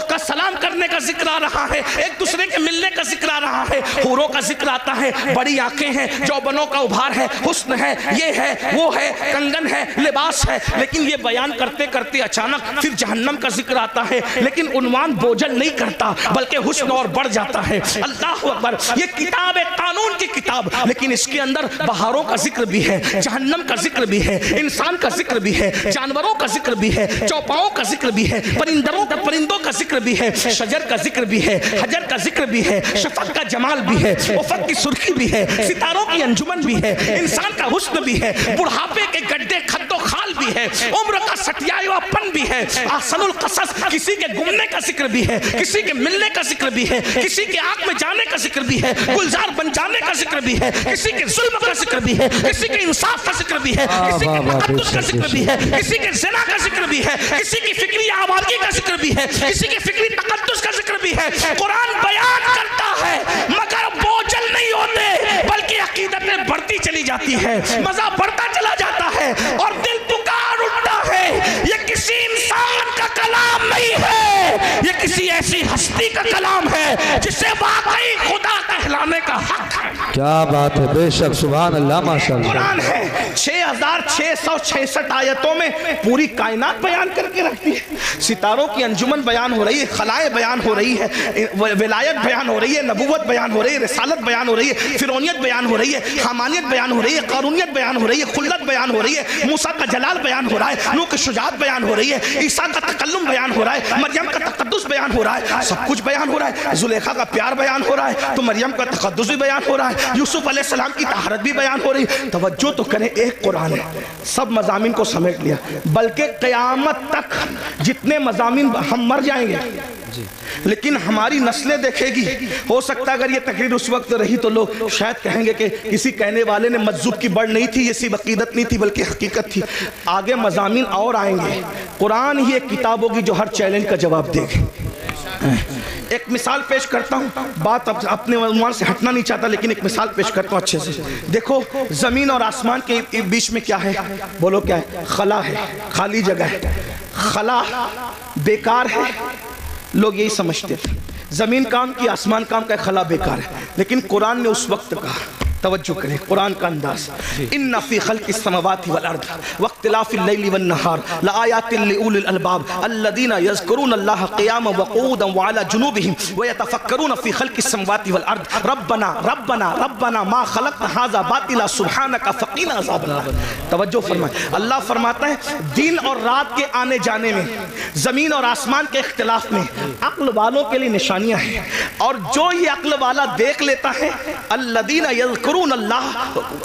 کا سلام کرنے کا ذکر آ رہا ہے، ایک دوسرے کے ملنے کا ذکر آ رہا ہے، حوروں کا ذکر آتا ہے، بڑی آنکھیں ہیں، جوبنوں کا ابھار ہے، حسن ہے، یہ ہے، وہ ہے، کنگن ہے، لباس ہے، لیکن یہ بیان کرتے کرتے اچانک پھر جہنم کا ذکر آتا ہے، لیکن عنوان بوجھل نہیں کرتا بلکہ حسن اور بڑھ جاتا ہے۔ اللہ اکبر، یہ کتاب ہے قانون کی کتاب، لیکن اس کے اندر بہاروں کا ذکر بھی ہے، جہنم کا ذکر بھی ہے، انسان کا ذکر بھی ہے، جانوروں کا ذکر بھی ہے، چوپاؤں کا ذکر بھی ہے، پرندوں کا ذکر بھی ہے، شجر کا ذکر بھی ہے، حجر کا ذکر بھی ہے، شفق کا جمال بھی ہے، افق کی سرخی بھی ہے، ستاروں کی انجمن بھی ہے، انسان کا حسن بھی ہے، بڑھاپے کے گڈھے خد و خال بھی ہے، عمر کا سٹیایا پن بھی ہے، احسن القصص، کسی کے گمنے کا ذکر بھی ہے، کسی کے ملنے کا ذکر بھی ہے، کسی کے آگ میں جانے کا ذکر بھی ہے، گلزار بن جانے کا ذکر بھی ہے، کسی کے ظلم کا ذکر بھی ہے، کسی کے انصاف کا ذکر بھی ہے، کسی کے تقدس کا ذکر بھی ہے، کسی کے زنا کا ذکر بھی ہے، کسی کی فکری آبادی کا ذکر بھی ہے، کسی کی فکری تقدس کا ذکر بھی ہے۔ قرآن بیان کرتا ہے مگر بوجھل نہیں ہوتے بلکہ عقیدتیں بڑھتی چلی جاتی ہے، مزہ بڑھتا چلا جاتا ہے اور دل پکار اٹھتا ہے۔ یہ کسی انسان کا کلام نہیں ہے، یہ کسی ایسی ہستی کا کلام ہے جسے واقعی خدا کہلانے کا حق ہے۔ کیا بات ہے، بے شک، سبحان اللہ، ماشاءاللہ۔ قرآن ہے 6666 آیتوں میں پوری کائنات بیان کر کے رکھتی ہے، ستاروں کی انجمن بیان ہو رہی ہے، خلائیں بیان ہو رہی ہے، ولایت بیان ہو رہی ہے، نبوت بیان ہو رہی ہے، رسالت بیان ہو رہی ہے، فرعونیت بیان ہو رہی ہے، حمانیت بیان ہو رہی ہے، قارونیت بیان ہو رہی ہے، خلت بیان ہو رہی ہے، موسیٰ کا جلال بیان ہو رہا ہے، نوح کی شجاعت بیان ہو رہی ہے، عیسیٰ کا تکلم بیان ہو رہا ہے، مریم کا تقدس بیان ہو رہا ہے، سب کچھ بیان ہو رہا ہے، زلیخا کا پیار بیان ہو رہا ہے تو مریم کا تقدس بھی بیان ہو رہا ہے، یوسف علیہ السلام کی طہارت بھی بیان ہو رہی ہے۔ توجہ تو کریں، ایک قرآن ہے، سب مضامین کو سمیٹ لیا، بلکہ قیامت تک جتنے مضامین ہم مر جائیں گے لیکن ہماری نسلیں دیکھے گی، ہو سکتا ہے اگر یہ تقریر اس وقت رہی تو لوگ شاید کہیں گے کہ کسی کہنے والے نے مجذوب کی بڑھ نہیں تھی، یہ صرف عقیدت نہیں تھی بلکہ حقیقت تھی۔ آگے مضامین اور آئیں گے، قرآن ہی ایک کتاب ہوگی جو ہر چیلنج کا جواب دے گی۔ ایک مثال پیش کرتا ہوں، بات اپنے عنوان سے ہٹنا نہیں چاہتا لیکن ایک مثال پیش کرتا ہوں اچھے سے۔ دیکھو زمین اور آسمان کے بیچ میں کیا ہے، بولو کیا ہے؟ خلا ہے، خالی جگہ ہے۔ خلا بیکار ہے، لوگ یہی سمجھتے تھے، زمین کام کی، آسمان کام کا، خلا بیکار ہے، لیکن قرآن نے اس وقت کہا، توجہ کریں قرآن کا انداز، ان فی خلق السماوات والارض واختلاف اللیل والنہار لآیات لأولی الالباب الذین یذکرون اللہ قیاما وقعودا وعلی جنوبہم ویتفکرون فی خلق السماوات والارض ربنا ربنا ربنا ما خلقت ھذا باطلا سبحانک فقنا عذاب النار۔ توجہ فرمائیں، اللہ فرماتا ہے دن اور رات کے آنے جانے میں، زمین اور آسمان کے اختلاف میں عقل والوں کے لیے نشانیاں ہیں، اور جو یہ عقل والا دیکھ لیتا ہے الذین یذکرون اللہ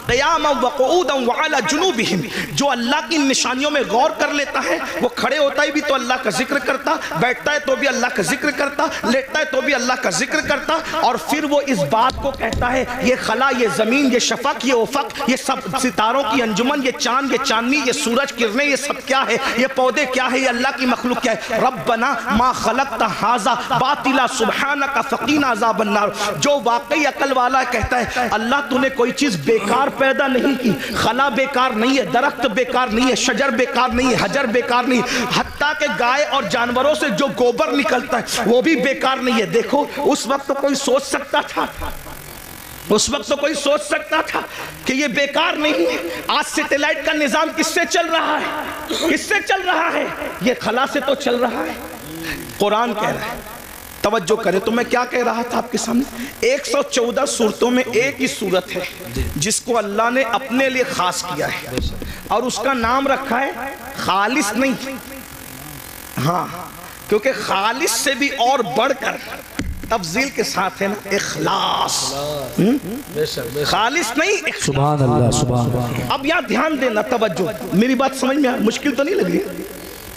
قیاما وقعودا وعلی جنوبہم، جو اللہ کی نشانیوں میں غور کر لیتا ہے، وہ کھڑے ہوتا ہی بھی تو اللہ کا ذکر کرتا، بیٹھتا ہے تو بھی اللہ کا ذکر کرتا، لیٹتا ہے تو بھی اللہ کا ذکر کرتا، اور پھر وہ اس بات کو کہتا ہے یہ خلا، یہ زمین، یہ شفق، یہ افق، یہ سب ستاروں کی انجمن، یہ چاند، یہ چاندنی، یہ سورج کرنیں، یہ سب کیا ہے، یہ پودے کیا ہے، یہ اللہ کی مخلوق کیا ہے۔ ربنا ما خلقت ھذا باطلا سبحانک فقنا عذاب النار، جو واقعی عقل والا کہتا ہے اللہ تو نے کوئی چیز بیکار پیدا نہیں کی، خلا بیکار نہیں ہے، درخت بیکار نہیں ہے، شجر بیکار نہیں ہے، حجر بیکار نہیں ہے، حتیٰ کہ گائے اور جانوروں سے جو گوبر نکلتا ہے وہ بھی بیکار نہیں ہے۔ دیکھو اس وقت کوئی سوچ سکتا تھا، اس وقت تو کوئی سوچ سکتا تھا کہ یہ بیکار نہیں ہے۔ آج سیٹلائٹ کا نظام کس سے چل رہا ہے، کس سے چل رہا ہے؟ یہ خلا سے تو چل رہا ہے۔ قرآن کہہ رہا ہے، توجہ کریں، تو میں کیا کہہ رہا تھا آپ کے سامنے، 114 صورتوں میں ایک ہی صورت ہے جس کو اللہ نے اپنے لیے خاص کیا ہے، اور اس کا نام رکھا ہے خالص نہیں، ہاں کیونکہ خالص سے بھی اور بڑھ کر تفضیل کے ساتھ ہے نا اخلاص، خالص نہیں، سبحان اللہ، سبحان اللہ۔ اب یہاں دھیان دینا، توجہ، میری بات سمجھ میں مشکل تو نہیں لگ رہی،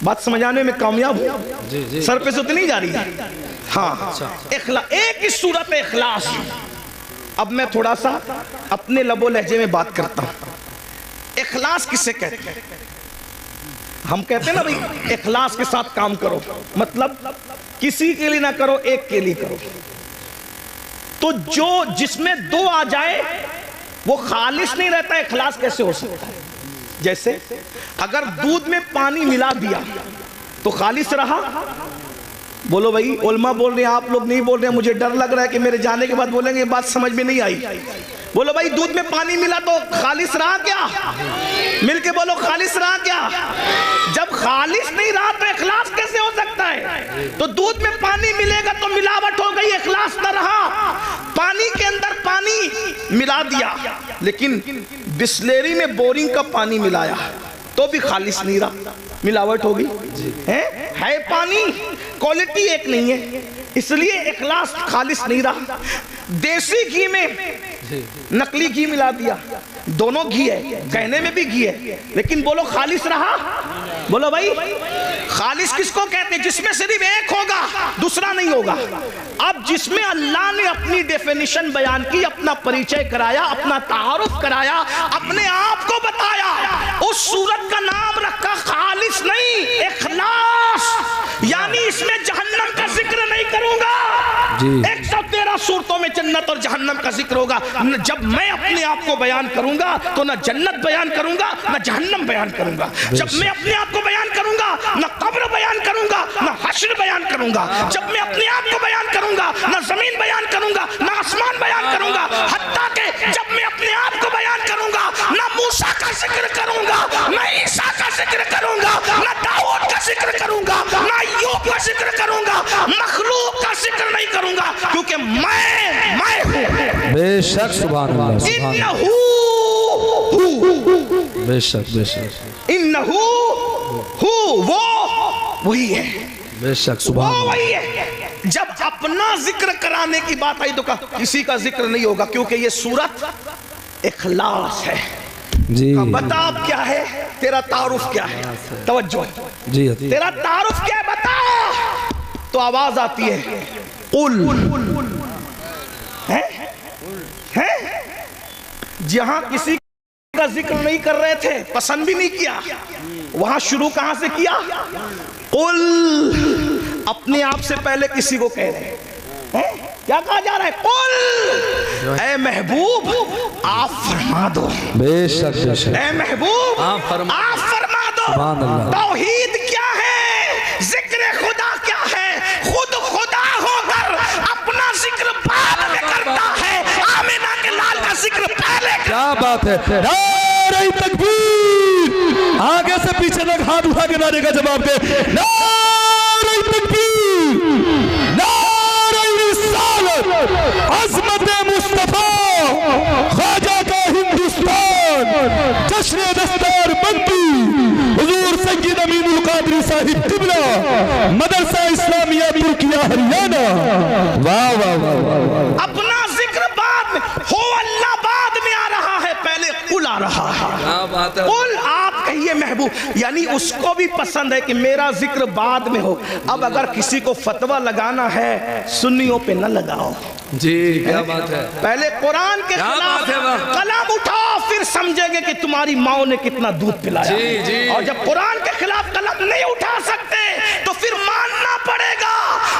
بات سمجھانے میں کامیاب ہوں، سر پہ سے تو نہیں جا رہی ہے، ہاں ایک ہی صورت اخلاص۔ اب میں تھوڑا سا اپنے لب و لہجے میں بات کرتا ہوں، اخلاص کسے کہتے ہیں؟ ہم کہتے ہیں نا بھائی اخلاص کے ساتھ کام کرو، مطلب کسی کے لیے نہ کرو، ایک کے لیے کرو. تو جس میں دو آ جائے وہ خالص نہیں رہتا. اخلاص کیسے ہو سکتا ہے؟ جیسے اگر دودھ میں پانی ملا دیا تو خالص رہا؟ بولو بھائی، علماء بول رہے ہیں، آپ لوگ نہیں بول رہے ہیں، مجھے ڈر لگ رہا ہے کہ میرے جانے کے بعد بولیں گے یہ بات سمجھ میں نہیں آئی. بولو بھائی، دودھ میں پانی ملا تو خالص رہا کیا؟ مل کے بولو، خالص رہا کیا؟ جب خالص نہیں رہا تو اخلاص کیسے ہو سکتا ہے؟ تو دودھ میں پانی ملے گا تو ملاوٹ ہو گئی، اخلاص نہ رہا. پانی کے اندر پانی ملا دیا لیکن بسلیری میں بورنگ کا پانی ملایا تو بھی خالص نہیں رہا، ملاوٹ ہوگی. ہے پانی، کوالٹی ایک نہیں ہے، اس لیے اخلاص خالص نہیں رہا. دیسی گھی میں نقلی گھی ملا دیا، دونوں گھی ہے، کہنے میں بھی گھی ہے، لیکن بولو خالص رہا؟ بولو بھائی، خالص کس کو کہتے ہیں؟ جس میں صرف ایک ہوگا، دوسرا نہیں ہوگا. اب جس میں اللہ نے اپنی ڈیفینیشن بیان کی، اپنا پریچے کرایا، اپنا تعارف کرایا، اپنے آپ کو بتایا، اس صورت کا نام رکھا خالص نہیں، اخلاص. یعنی اس میں جہنم کا ذکر نہیں کروں گا. 113 صورتوں میں جنت اور جہنم کا ذکر ہوگا. جب میں اپنے آپ کو بیان کروں گا تو نہ جنت بیان کروں گا نہ جہنم بیان کروں گا. جب میں اپنے آپ کو بیان کروں گا نہ قبر بیان کروں گا نہ حشر بیان کروں گا. جب میں اپنے آپ کو بیان کروں گا نہ زمین بیان کروں گا نہ آسمان بیان کروں گا. حتیٰ کہ جب میں اپنے آپ کو بیان کروں گا نہ موسیٰ کا ذکر کروں گا نہ عیسیٰ کا ذکر کروں گا نہ داؤد کا ذکر کروں گا نہ ایوب کا ذکر کروں گا. مخلوق کا ذکر نہیں کروں گا کیونکہ میں ہوں. بے شک سبحان اللہ، سبحان اللہ، بے شک بے شک، انہو وہ وہی ہے، بے شک سبحان اللہ، وہی ہے. جب اپنا ذکر کرانے کی بات آئی تو کہا کسی کا ذکر نہیں ہوگا کیونکہ یہ صورت اخلاص ہے. جی بتا اب کیا ہے تیرا تعارف، کیا ہے؟ توجہ، جی تیرا تعارف کیا ہے بتا. تو آواز آتی ہے قل. جہاں کسی کا ذکر نہیں کر رہے تھے، پسند بھی نہیں کیا، وہاں شروع کہاں سے کیا؟ قل. اپنے آپ سے پہلے کسی کو کہہ رہے ہیں. کیا کہا جا رہا ہے؟ قل، اے محبوب آپ فرما دو. بے شک بے شک، اے محبوب آپ فرما دو. سبحان اللہ. توحید کیا ہے؟ ذکر خدا کیا ہے؟ خود خدا ہو کر اپنا ذکر بعد میں کرتا ہے، آمینہ کے لال کا ذکر پہلے. کیا بات ہے! نعرہ تکبیر! آگے سے پیچھے تک ہاتھ اٹھا کے نعرے کا جواب دے. نعرہ تکبیر! نعرہ رسالت! عظمت مصطفیٰ! خواجہ کا ہندوستان! جشن دستار بندی! حضور سید امین القادری صاحب قبلہ! مدرسہ اسلامیہ ترکیہ ہریانہ! واہ واہ واہ! اپنا ذکر بعد میں ہو، اللہ بعد میں آ رہا ہے، پہلے قل آ رہا ہے. قل آپ کہیے محبوب، یعنی اس کو بھی پسند ہے کہ میرا ذکر بعد میں ہو. اب اگر کسی کو فتویٰ لگانا ہے سنیوں پہ نہ لگاؤ. جی کیا بات ہے! پہلے قرآن کے خلاف قلم اٹھاؤ، پھر سمجھیں گے کہ تمہاری ماں نے کتنا دودھ پلایا. اور جب قرآن کے خلاف قلم نہیں اٹھا سکتے تو پھر ماننا پڑے گا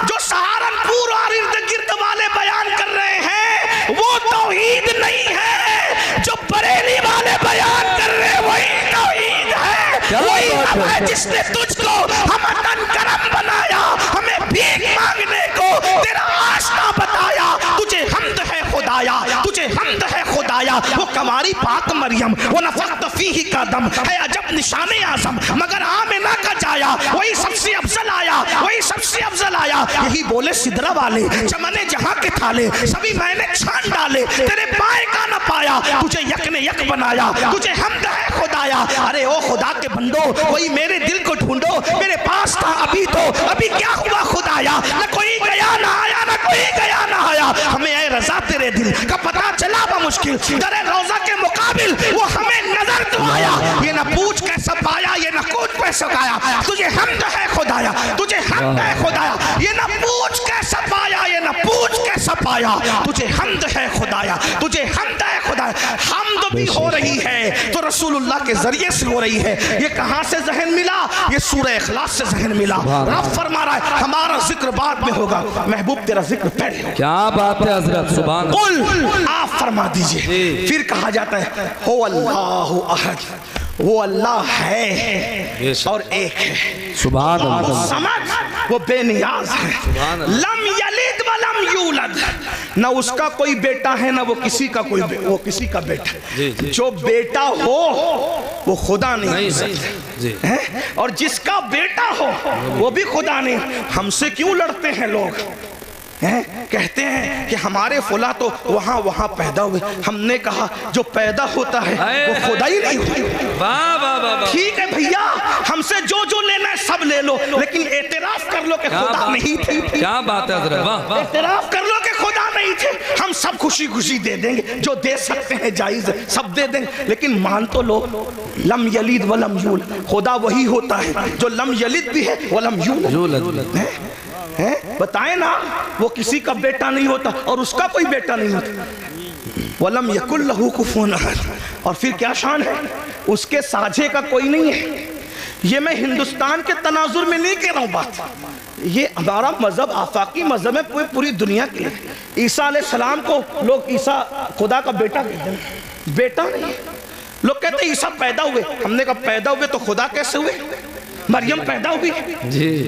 جو سہارنپور اور ارد گرد والے بیان کر رہے ہیں وہ توحید نہیں ہے، جو بریلی والے بیان کر رہے ہیں وہی توحید ہے. وہی رب ہے جس نے تجھ کو ہمدن کرم بنایا، ہمیں بھیک مانگنے کو تیرا آشنا بتایا. تجھے حمد ہے خدایا، تجھے حمد ہے خدایا. وہ کماری پاک مریم وہ نفخت فیہ کا دم ہے عجب نشان اعظم، مگر آمنہ کا جایا وہی سب سے افضل آیا، وہی سب سے افضل آیا. یہی بولے سدرہ والے چمن جہاں کے تھالے سبھی میں نے چھان ڈالے، تیرے پائے کا نہ پایا، تجھے یک نے یک بنایا. تجھے حمد ہے خدایا. ارے او خدا کے بندو، کوئی میرے دل کو ڈھونڈو، میرے پاس تھا ابھی تو، ابھی کیا ہوا خدایا؟ نہ کوئی گیا نہ آیا، نہ کوئی گیا نہ آیا. ہمیں اے رضا تیرے دل کا پتہ چلا بمشکل، در روضہ کے مقابل وہ ہمیں نظر تو آیا. یہ نہ پوچھ کیسا پایا، یہ نہ کوچ کیسا گایا. تجھے حمد ہے خدایا، تجھے حمد ہے خدایا. یہ نہ پوچھ کیسا پایا، یہ نہ پوچھ کیسا پایا. تجھے حمد ہے خدایا، تجھے حمد ہے خدایا. ہے، حمد بھی ہو رہی ہے تو رسول اللہ کے ذریعے سے ہو رہی ہے۔ یہ کہاں سے ذہن ملا؟ یہ سورہ اخلاص سے ذہن ملا۔ رب فرما رہا ہے ہمارا ذکر بعد میں ہوگا، محبوب تیرا ذکر پہلے ہوگا۔ کیا بات ہے حضرت، سبحان اللہ۔ قل، آپ فرما دیجئے۔ پھر کہا جاتا ہے ہو اللہ احد، وہ اللہ ہے اور ایک ہے، سبحان اللہ، سمجھ، وہ بے نیاز ہے، لم یلد ولم یولد، نہ اس کا کوئی بیٹا ہے نہ وہ کسی کا کوئی وہ کسی کا بیٹا ہے۔ جو بیٹا ہو وہ خدا نہیں ہے، اور جس کا بیٹا ہو وہ بھی خدا نہیں۔ ہم سے کیوں لڑتے ہیں لوگ؟ کہتے ہیں کہ ہمارے فلاں تو وہاں پیدا ہوئے۔ ہم نے کہا جو پیدا ہوتا ہے وہ خدا ہی نہیں ہوتا۔ ٹھیک ہے بھیا، ہم سے جو لینا ہے سب لے لو، لیکن اعتراف کر لو کہ خدا نہیں تھی۔ کیا بات ہے حضرت، اعتراف کر لو کہ خدا نہیں تھے، ہم سب خوشی خوشی دے دیں گے، جو دے سکتے ہیں جائز ہے سب دے دیں گے، لیکن مان تو لو لم یلد ولم یولد، خدا وہی ہوتا ہے جو لم یلد بھی ہے ولم یولد۔ بتائیں نا، وہ کسی کا بیٹا نہیں ہوتا اور اس کا کوئی بیٹا نہیں ہوتا۔ وَلَمْ يَكُنْ لَهُ كُفُوًا أَحَدٌ، اور پھر کیا شان ہے، اس کے ساجھے کا کوئی نہیں ہے۔ یہ میں ہندوستان کے تناظر میں نہیں کہہ رہا ہوں بات، یہ ہمارا مذہب آفاقی مذہب ہے پوری دنیا کے لیے۔ عیسیٰ علیہ السلام کو لوگ عیسیٰ خدا کا بیٹا کہتے ہیں، بیٹا نہیں۔ لوگ کہتے ہیں عیسیٰ پیدا ہوئے، ہم نے کہا پیدا ہوئے تو خدا کیسے ہوئے؟ مریم پیدا ہوئی،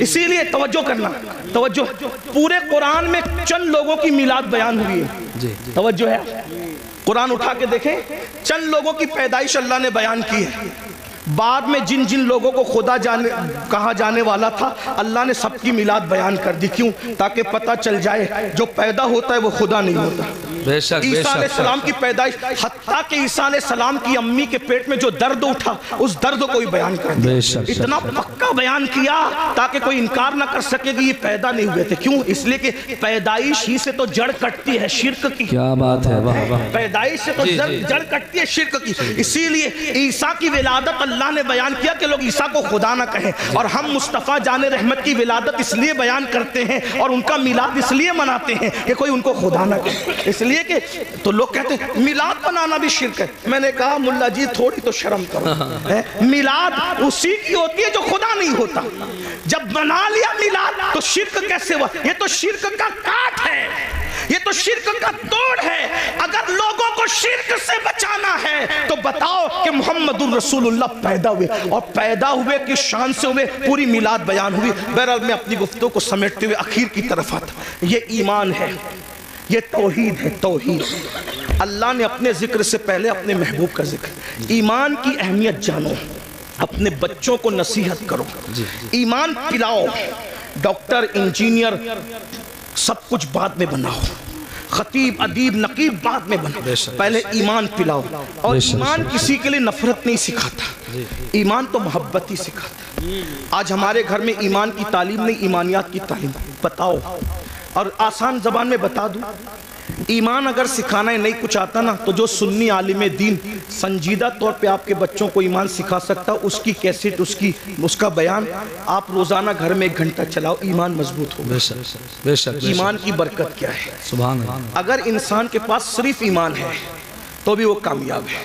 اسی لیے توجہ کرنا، توجہ، پورے قرآن میں چند لوگوں کی میلاد بیان ہوئی ہے، توجہ ہے، قرآن اٹھا کے دیکھیں، چند لوگوں کی پیدائش اللہ نے بیان کی ہے۔ بعد میں جن جن لوگوں کو خدا کہا جانے والا تھا اللہ نے سب کی میلاد بیان کر دی، کیوں؟ تاکہ پتہ چل جائے جو پیدا ہوتا ہے وہ خدا نہیں ہوتا۔ عیسیٰ علیہ السلام کی پیدائش، حتیٰ کہ عیسیٰ علیہ السلام کی امی کے پیٹ میں جو درد اٹھا اس درد کو بھی بیان کر دیا، اتنا پکا بیان کیا تاکہ کوئی انکار نہ کر سکے کہ یہ پیدا نہیں ہوئے تھے۔ کیوں؟ اس لیے کہ پیدائش ہی سے تو جڑ کٹتی ہے شرک کی۔ کیا بات ہے، پیدائش سے تو جڑ کٹتی ہے شرک کی، اسی لیے عیسیٰ کی ولادت اللہ نے بیان کیا کہ لوگ عیسیٰ کو خدا نہ کہیں، اور ہم مصطفیٰ جان رحمت کی ولادت اس لیے بیان کرتے ہیں اور ان کا میلاد اس لیے مناتے ہیں کہ کوئی ان کو خدا نہ کہے، اس لیے کہ تو لوگ کہتے ہیں میلاد بنانا بھی شرک ہے۔ میں نے کہا ملا جی تھوڑی تو شرم کرو، میلاد اسی کی ہوتی ہے جو خدا نہیں ہوتا۔ جب بنا لیا میلاد تو شرک کیسے ہوا؟ یہ تو شرک کا کاٹ ہے، یہ تو شرک کا توڑ ہے۔ اگر لوگوں کو شرک سے بچانا ہے تو بتاؤ کہ محمد الرسول اللہ پیدا ہوئے، اور پیدا ہوئے کی شان سے ہوئے، پوری میلاد بیان ہوئی۔ بہرحال میں اپنی گفتگو کو سمیٹتے ہوئے اخیر کی طرف آتا، یہ ایمان ہے، یہ توحید ہے، توحید۔ اللہ نے اپنے ذکر سے پہلے اپنے محبوب کا ذکر، ایمان کی اہمیت جانو، اپنے بچوں کو نصیحت کرو، ایمان پلاؤ، ڈاکٹر انجینئر سب کچھ بعد میں بناؤ، خطیب ادیب نقیب بعد میں بناؤ، پہلے ایمان پلاؤ۔ اور ایمان کسی کے لیے نفرت نہیں سکھاتا، ایمان تو محبت ہی سکھاتا۔ آج ہمارے گھر میں ایمان کی تعلیم نہیں، ایمانیات کی تعلیم بتاؤ، اور آسان زبان میں بتا دوں، ایمان اگر سکھانا ہے نہیں کچھ آتا نا تو جو سنی عالم دین سنجیدہ طور پہ آپ کے بچوں کو ایمان سکھا سکتا، اس کی کیسٹ، اس کا بیان آپ روزانہ گھر میں 1 گھنٹہ چلاؤ، ایمان مضبوط ہو۔ بے شک ایمان کی برکت کیا ہے؟ سبحان اللہ۔ اگر انسان کے پاس صرف ایمان ہے تو بھی وہ کامیاب ہے۔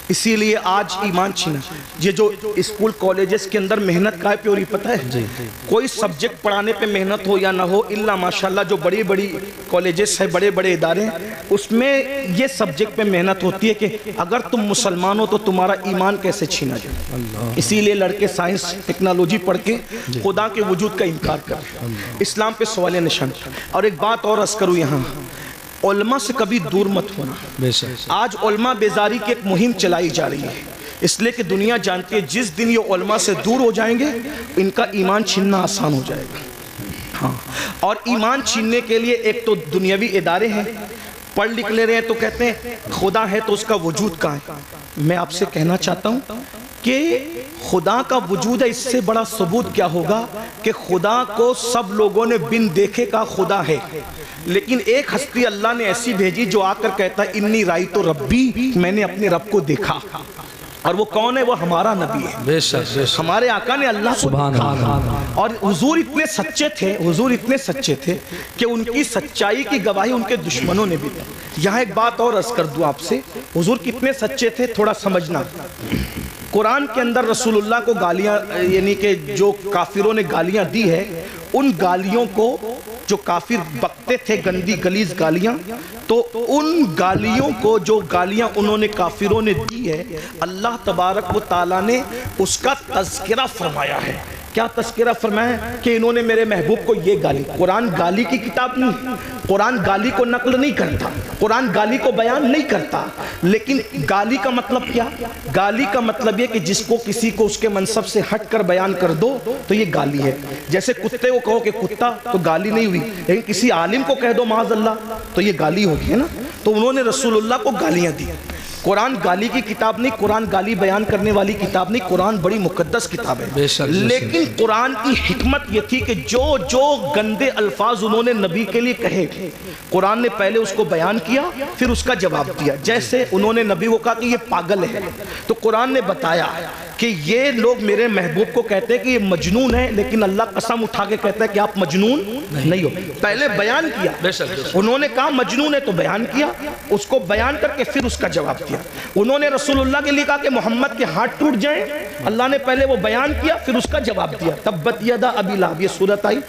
اسی لیے آج ایمان چھینا، یہ جو اسکول کالجز کے اندر محنت کا ہے پیوری پتہ ہے، کوئی سبجیکٹ پڑھانے پہ محنت ہو یا نہ ہو، اللہ ماشاءاللہ جو بڑی بڑی کالجز ہیں، بڑے بڑے ادارے ہیں، اس میں یہ سبجیکٹ پہ محنت ہوتی ہے کہ اگر تم مسلمان ہو تو تمہارا ایمان کیسے چھینا جائے۔ اسی لیے لڑکے سائنس ٹیکنالوجی پڑھ کے خدا کے وجود کا انکار کر رہے ہیں، اسلام پہ سوال نشان۔ اور ایک بات اور عرض کروں، یہاں علماء سے کبھی دور مت ہونا۔ آج علماء بیزاری کی ایک مہم چلائی جا رہی ہے، اس لیے کہ دنیا جانتی ہے جس دن یہ علماء سے دور ہو جائیں گے ان کا ایمان چھیننا آسان ہو جائے گا۔ ہاں، اور ایمان چھیننے کے لیے ایک تو دنیاوی ادارے ہیں، پڑھ لکھ لے رہے ہیں تو کہتے ہیں خدا ہے تو اس کا وجود کہاں ہے؟ میں آپ سے کہنا چاہتا ہوں کہ خدا کا وجود ہے، اس سے بڑا ثبوت کیا ہوگا کہ خدا کو سب لوگوں نے بن دیکھے کا خدا ہے، لیکن ایک ہستی اللہ نے ایسی بھیجی جو آ کر کہتا ہے انی رائیت ربی، میں نے اپنے رب کو دیکھا۔ اور وہ کون ہے؟ وہ ہمارا نبی ہے، بے شک ہمارے آقا نے اللہ کو دکھا. اور حضور اتنے سچے تھے، حضور اتنے سچے تھے کہ ان کی سچائی کی گواہی ان کے دشمنوں نے بھی دی. یہاں ایک بات اور عرض کر دوں آپ سے، حضور کتنے سچے تھے تھوڑا سمجھنا. قرآن کے اندر رسول اللہ کو گالیاں، یعنی کہ جو کافروں نے گالیاں دی ہے، ان گالیوں کو جو کافر بکتے تھے گندی غلیظ گالیاں، تو ان گالیوں کو جو گالیاں انہوں نے کافروں نے دی ہے، اللہ تبارک و تعالیٰ نے اس کا تذکرہ فرمایا ہے. کیا تذکرہ فرمایا ہے؟ کہ انہوں نے میرے محبوب کو یہ گالی. قرآن گالی کی کتاب نہیں، قرآن گالی کو نقل نہیں کرتا، قرآن گالی کو بیان نہیں کرتا. لیکن گالی کا مطلب کیا؟ گالی کا مطلب یہ کہ جس کو کسی کو اس کے منصب سے ہٹ کر بیان کر دو تو یہ گالی ہے. جیسے کتے کو کہو کہ کتا تو گالی نہیں ہوئی، لیکن کسی عالم کو کہہ دو معاذ اللہ تو یہ گالی ہوگی، ہے نا. تو انہوں نے رسول اللہ کو گالیاں دی. قرآن گالی کی کتاب نہیں، قرآن گالی بیان کرنے والی کتاب نہیں، قرآن بڑی مقدس کتاب ہے. لیکن قرآن کی حکمت یہ تھی کہ جو گندے الفاظ انہوں نے نبی کے لیے کہے، قرآن نے پہلے اس کو بیان کیا پھر اس کا جواب دیا. جیسے انہوں نے نبی کو کہا کہ یہ پاگل ہے، تو قرآن نے بتایا کہ یہ لوگ میرے محبوب کو کہتے ہیں کہ یہ مجنون ہے، لیکن اللہ قسم اٹھا کے کہتا ہے کہ آپ مجنون نہیں ہو. پہلے بیان کیا، انہوں نے کہا مجنون ہے تو بیان کیا، اس کو بیان کر کے پھر اس کا جواب دیا. انہوں نے رسول اللہ کے لیے کہا کہ محمد کے ہاتھ ٹوٹ جائیں، اللہ نے پہلے وہ بیان کیا پھر اس کا جواب دیا. تبت یدا ابی لہب، یہ صورت آئی.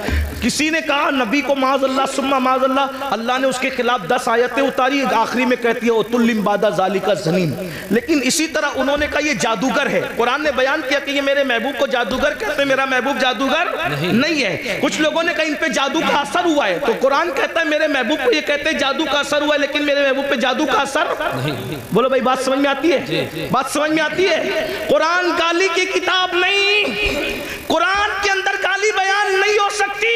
کسی نے کہا نبی کو معاذ اللہ ثم معاذ اللہ، اللہ نے اس کے خلاف 10 آیتیں اتاری، آخری میں کہتی ہے وَتُلِّمْ بَعْدَ ذَلِكَ زَنِيمٌ. لیکن اسی طرح انہوں نے کہا یہ جادوگر ہے. قرآن نے بیان کیا کہ یہ میرے محبوب کو جادوگر کہتے ہیں، میرا محبوب جادوگر نہیں ہے. کچھ لوگوں نے کہا ان پہ جادو کا اثر ہوا ہے، تو قرآن کہتا ہے میرے محبوب کو یہ کہتے ہیں جادو کا اثر ہوا ہے، لیکن میرے محبوب پہ جادو کا اثر نہیں. بولو بھائی بات سمجھ میں آتی ہے؟ بات سمجھ میں آتی ہے؟ قرآن گالی کی کتاب نہیں، قرآن کے اندر گالی بیان نہیں ہو سکتی.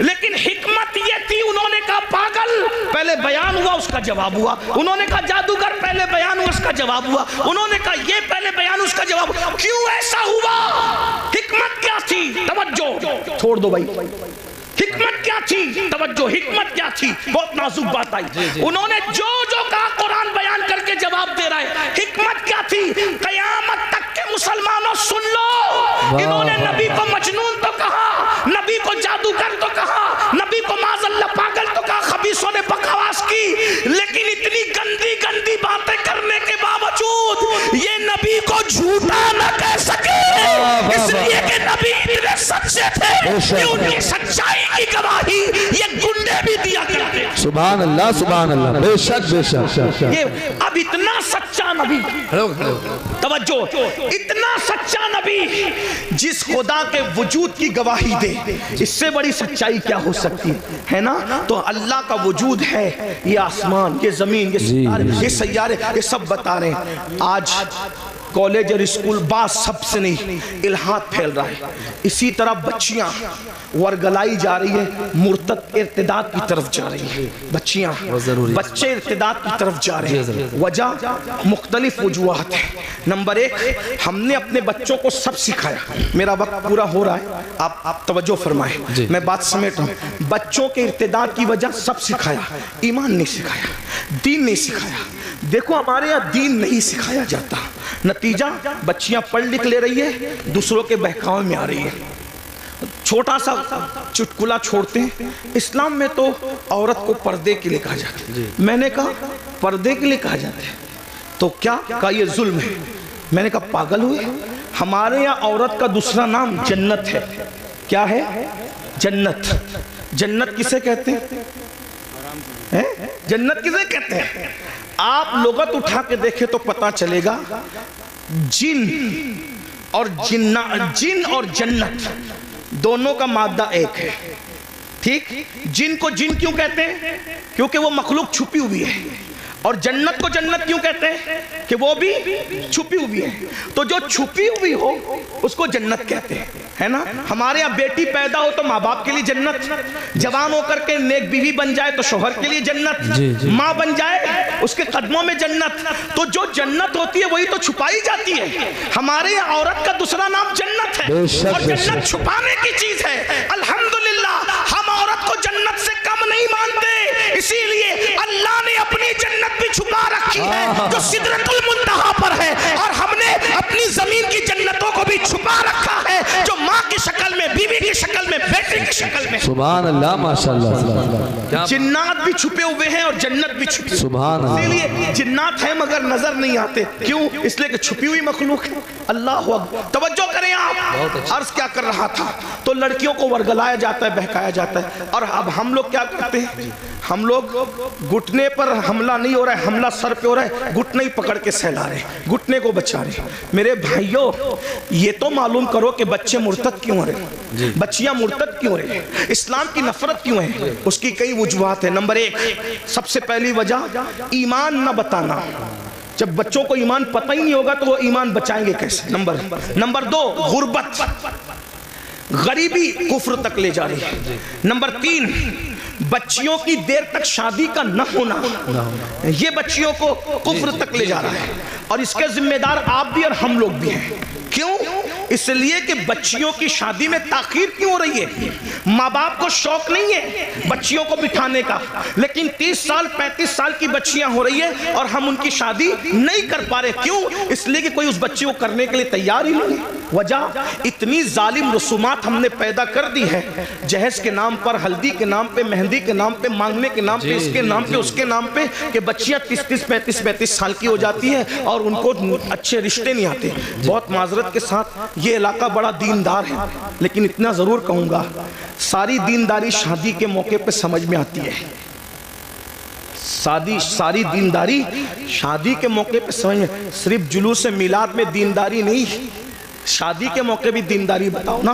لیکن حکمت یہ تھی، انہوں نے کہا پاگل پہلے بیان ہوا اس کا جواب ہوا، انہوں نے کہا جادوگر پہلے بیان ہوا اس کا جواب ہوا، انہوں نے کہا یہ پہلے بیان اس کا جواب. کیوں ایسا ہوا؟ حکمت کیا تھی؟ توجہ چھوڑ دو بھائی. حکمت کیا تھی؟ توجہ. حکمت کیا تھی؟ بہت نازک بات آئی. انہوں نے جو کہا قرآن بیان کر کے جواب دے رہا ہے. حکمت کیا تھی؟ قیامت تک کے مسلمانوں سن لو، انہوں نے نبی کو مجنون تو کہا، نبی کو جادوگر تو کہا، نبی کو معاذ اللہ پاگل تو کہا، خبیثوں نے بکواس کی، لیکن اتنی گندی گندی باتیں کرنے کے باوجود یہ نبی کو جھوٹا نہ کہہ سکے، اس لیے کہ نبی اتنے سچے تھے کہ ان کی سچائی کی گواہی یہ گنڈے بھی دیا کرتے. سبحان اللہ سبحان اللہ. بے شک بے شک. یہ اب اتنا سچا نبی، توجہ، اتنا سچا نبی جس خدا کے وجود کی گواہی دے، اس سے بڑی سچائی کیا ہو سکتی ہے نا. تو اللہ کا وجود ہے، یہ آسمان، یہ زمین، یہ ستارے، یہ سیارے، یہ سب بتا رہے ہیں. آج کالج اور اسکول بعض سب سے نہیں الہات پھیل رہا ہے. اسی طرح بچیاں ورگلائی جا رہی ہے، مرتد ارتداد کی طرف جا رہی ہے. بچیاں، بچے ارتداد کی طرف جا رہے ہیں. وجہ مختلف وجوہات ہیں. نمبر 1، ہم نے اپنے بچوں کو سب سکھایا. میرا وقت پورا ہو رہا ہے، آپ توجہ فرمائیں، میں بات سمیٹ رہا ہوں. بچوں کے ارتداد کی وجہ سب سکھایا، ایمان نہیں سکھایا، دین نہیں سکھایا. دیکھو ہمارے یہاں دین نہیں سکھایا جاتا، نتیجہ بچیاں پڑھ لکھ لے رہی ہے، دوسروں کے بہکاوے میں آ رہی ہے. چھوٹا سا چٹکلا چھوڑتے ہیں. اسلام میں تو عورت کو پردے کے لیے کہا جاتا ہے. میں نے کہا پردے کے لیے کہا جاتا ہے تو کیا کہا یہ ظلم ہے. میں نے کہا پاگل ہوئے، ہمارے یہاں عورت کا دوسرا نام جنت ہے. کیا ہے؟ جنت. جنت کسے کہتے ہیں؟ جنت کسے کہتے ہیں؟ آپ لغت اٹھا کے دیکھیں تو پتا چلے گا. جن اور جنت دونوں کا مادہ ایک ہے. ٹھیک؟ جن کو جن کیوں کہتے ہیں؟ کیونکہ وہ مخلوق چھپی ہوئی ہے. اور جنت کو جنت کیوں کہتے ہیں؟ کہ وہ بھی چھپی ہوئی ہے. تو جو چھپی ہوئی ہو اس کو جنت کہتے ہیں، ہے نا. ہمارے یہاں بیٹی پیدا ہو تو ماں باپ کے لیے جنت، جوان ہو کر کے نیک بیوی بن جائے تو شوہر کے لیے جنت، ماں بن جائے اس کے قدموں میں جنت. تو جو جنت ہوتی ہے وہی تو چھپائی جاتی ہے. ہمارے یہاں عورت کا دوسرا نام جنت ہے، اور جنت چھپانے کی چیز ہے. الحمدللہ ہم عورت کو جنت سے کم نہیں مانتے، اسی لیے اللہ نے اپنی جنت بھی چھپا رکھی ہے جو سدرۃ المنتہا پر ہے، اور ہم نے زمین کی جنتوں کو بھی چھپا رکھا ہے جو ماں کی شکل میں، بیوی کی شکل میں، بیٹے کی شکل میں. سبحان اللہ ماشاءاللہ. جنات بھی چھپے ہوئے ہیں اور جنت بھی چھپی ہوئی. سبحان اللہ. اسی لیے جنات ہیں مگر نظر نہیں آتے. کیوں؟ اس لیے کہ چھپی ہوئی مخلوق ہے. اللہ اکبر. توجہ کریں آپ. عرض کیا کر رہا تھا؟ تو لڑکیوں کو ورگلایا جاتا ہے، بہکایا جاتا ہے. اور اب ہم لوگ کیا کرتے ہیں؟ ہم لوگ گھٹنے پر حملہ نہیں ہو رہا ہے، حملہ سر پہ ہو رہا ہے. گھٹنے ہی پکڑ کے سہلا رہے ہیں، گھٹنے کو بچا رہے ہیں. میرے بھائیوں یہ تو معلوم کرو کہ بچے مرتد کیوں ہو رہے ہیں، بچیاں مرتد کیوں ہو رہے ہیں، اسلام کی نفرت کیوں ہے. اس کی کئی وجوہات ہیں. نمبر ایک، سب سے پہلی وجہ ایمان نہ بتانا. جب بچوں کو ایمان پتہ ہی نہیں ہوگا تو وہ ایمان بچائیں گے کیسے؟ نمبر دو، غربت، غریبی کفر تک لے جا رہی ہے. نمبر تین، بچیوں کی دیر تک شادی کا نہ ہونا، یہ بچیوں کو کفر تک لے جا رہا ہے. اور اس کے ذمہ دار آپ بھی اور ہم لوگ بھی ہیں. کیوں؟ اس لیے کہ بچیوں کی شادی میں تاخیر کیوں ہو رہی ہے؟ ماں باپ کو شوق نہیں ہے بچیوں کو بٹھانے کا، لیکن 30 سال 35 سال کی بچیاں ہو رہی ہیں اور ہم ان کی شادی نہیں کر پا رہے. کیوں؟ اس لیے کہ کوئی اس بچی کو کرنے کے لیے تیار ہی نہیں. وجہ اتنی ظالم رسومات ہم نے پیدا کر دی ہے، جہیز کے نام پر، ہلدی کے نام پہ، مہندی کے نام پہ، مانگنے کے نام پہ، اس کے نام پہ، اس کے نام پہ، کہ بچیاں 30 35 سال کی ہو جاتی ہیں اور ان کو اچھے رشتے نہیں آتے. بہت معذرت کے ساتھ یہ علاقہ بڑا دیندار ہے، لیکن اتنا ضرور کہوں گا ساری دینداری شادی کے موقع پہ سمجھ میں آتی ہے. ساری دینداری شادی کے موقع پہ سمجھ میں. صرف جلوس میلاد میں دینداری نہیں، شادی کے موقع بھی دینداری بتاؤ نا.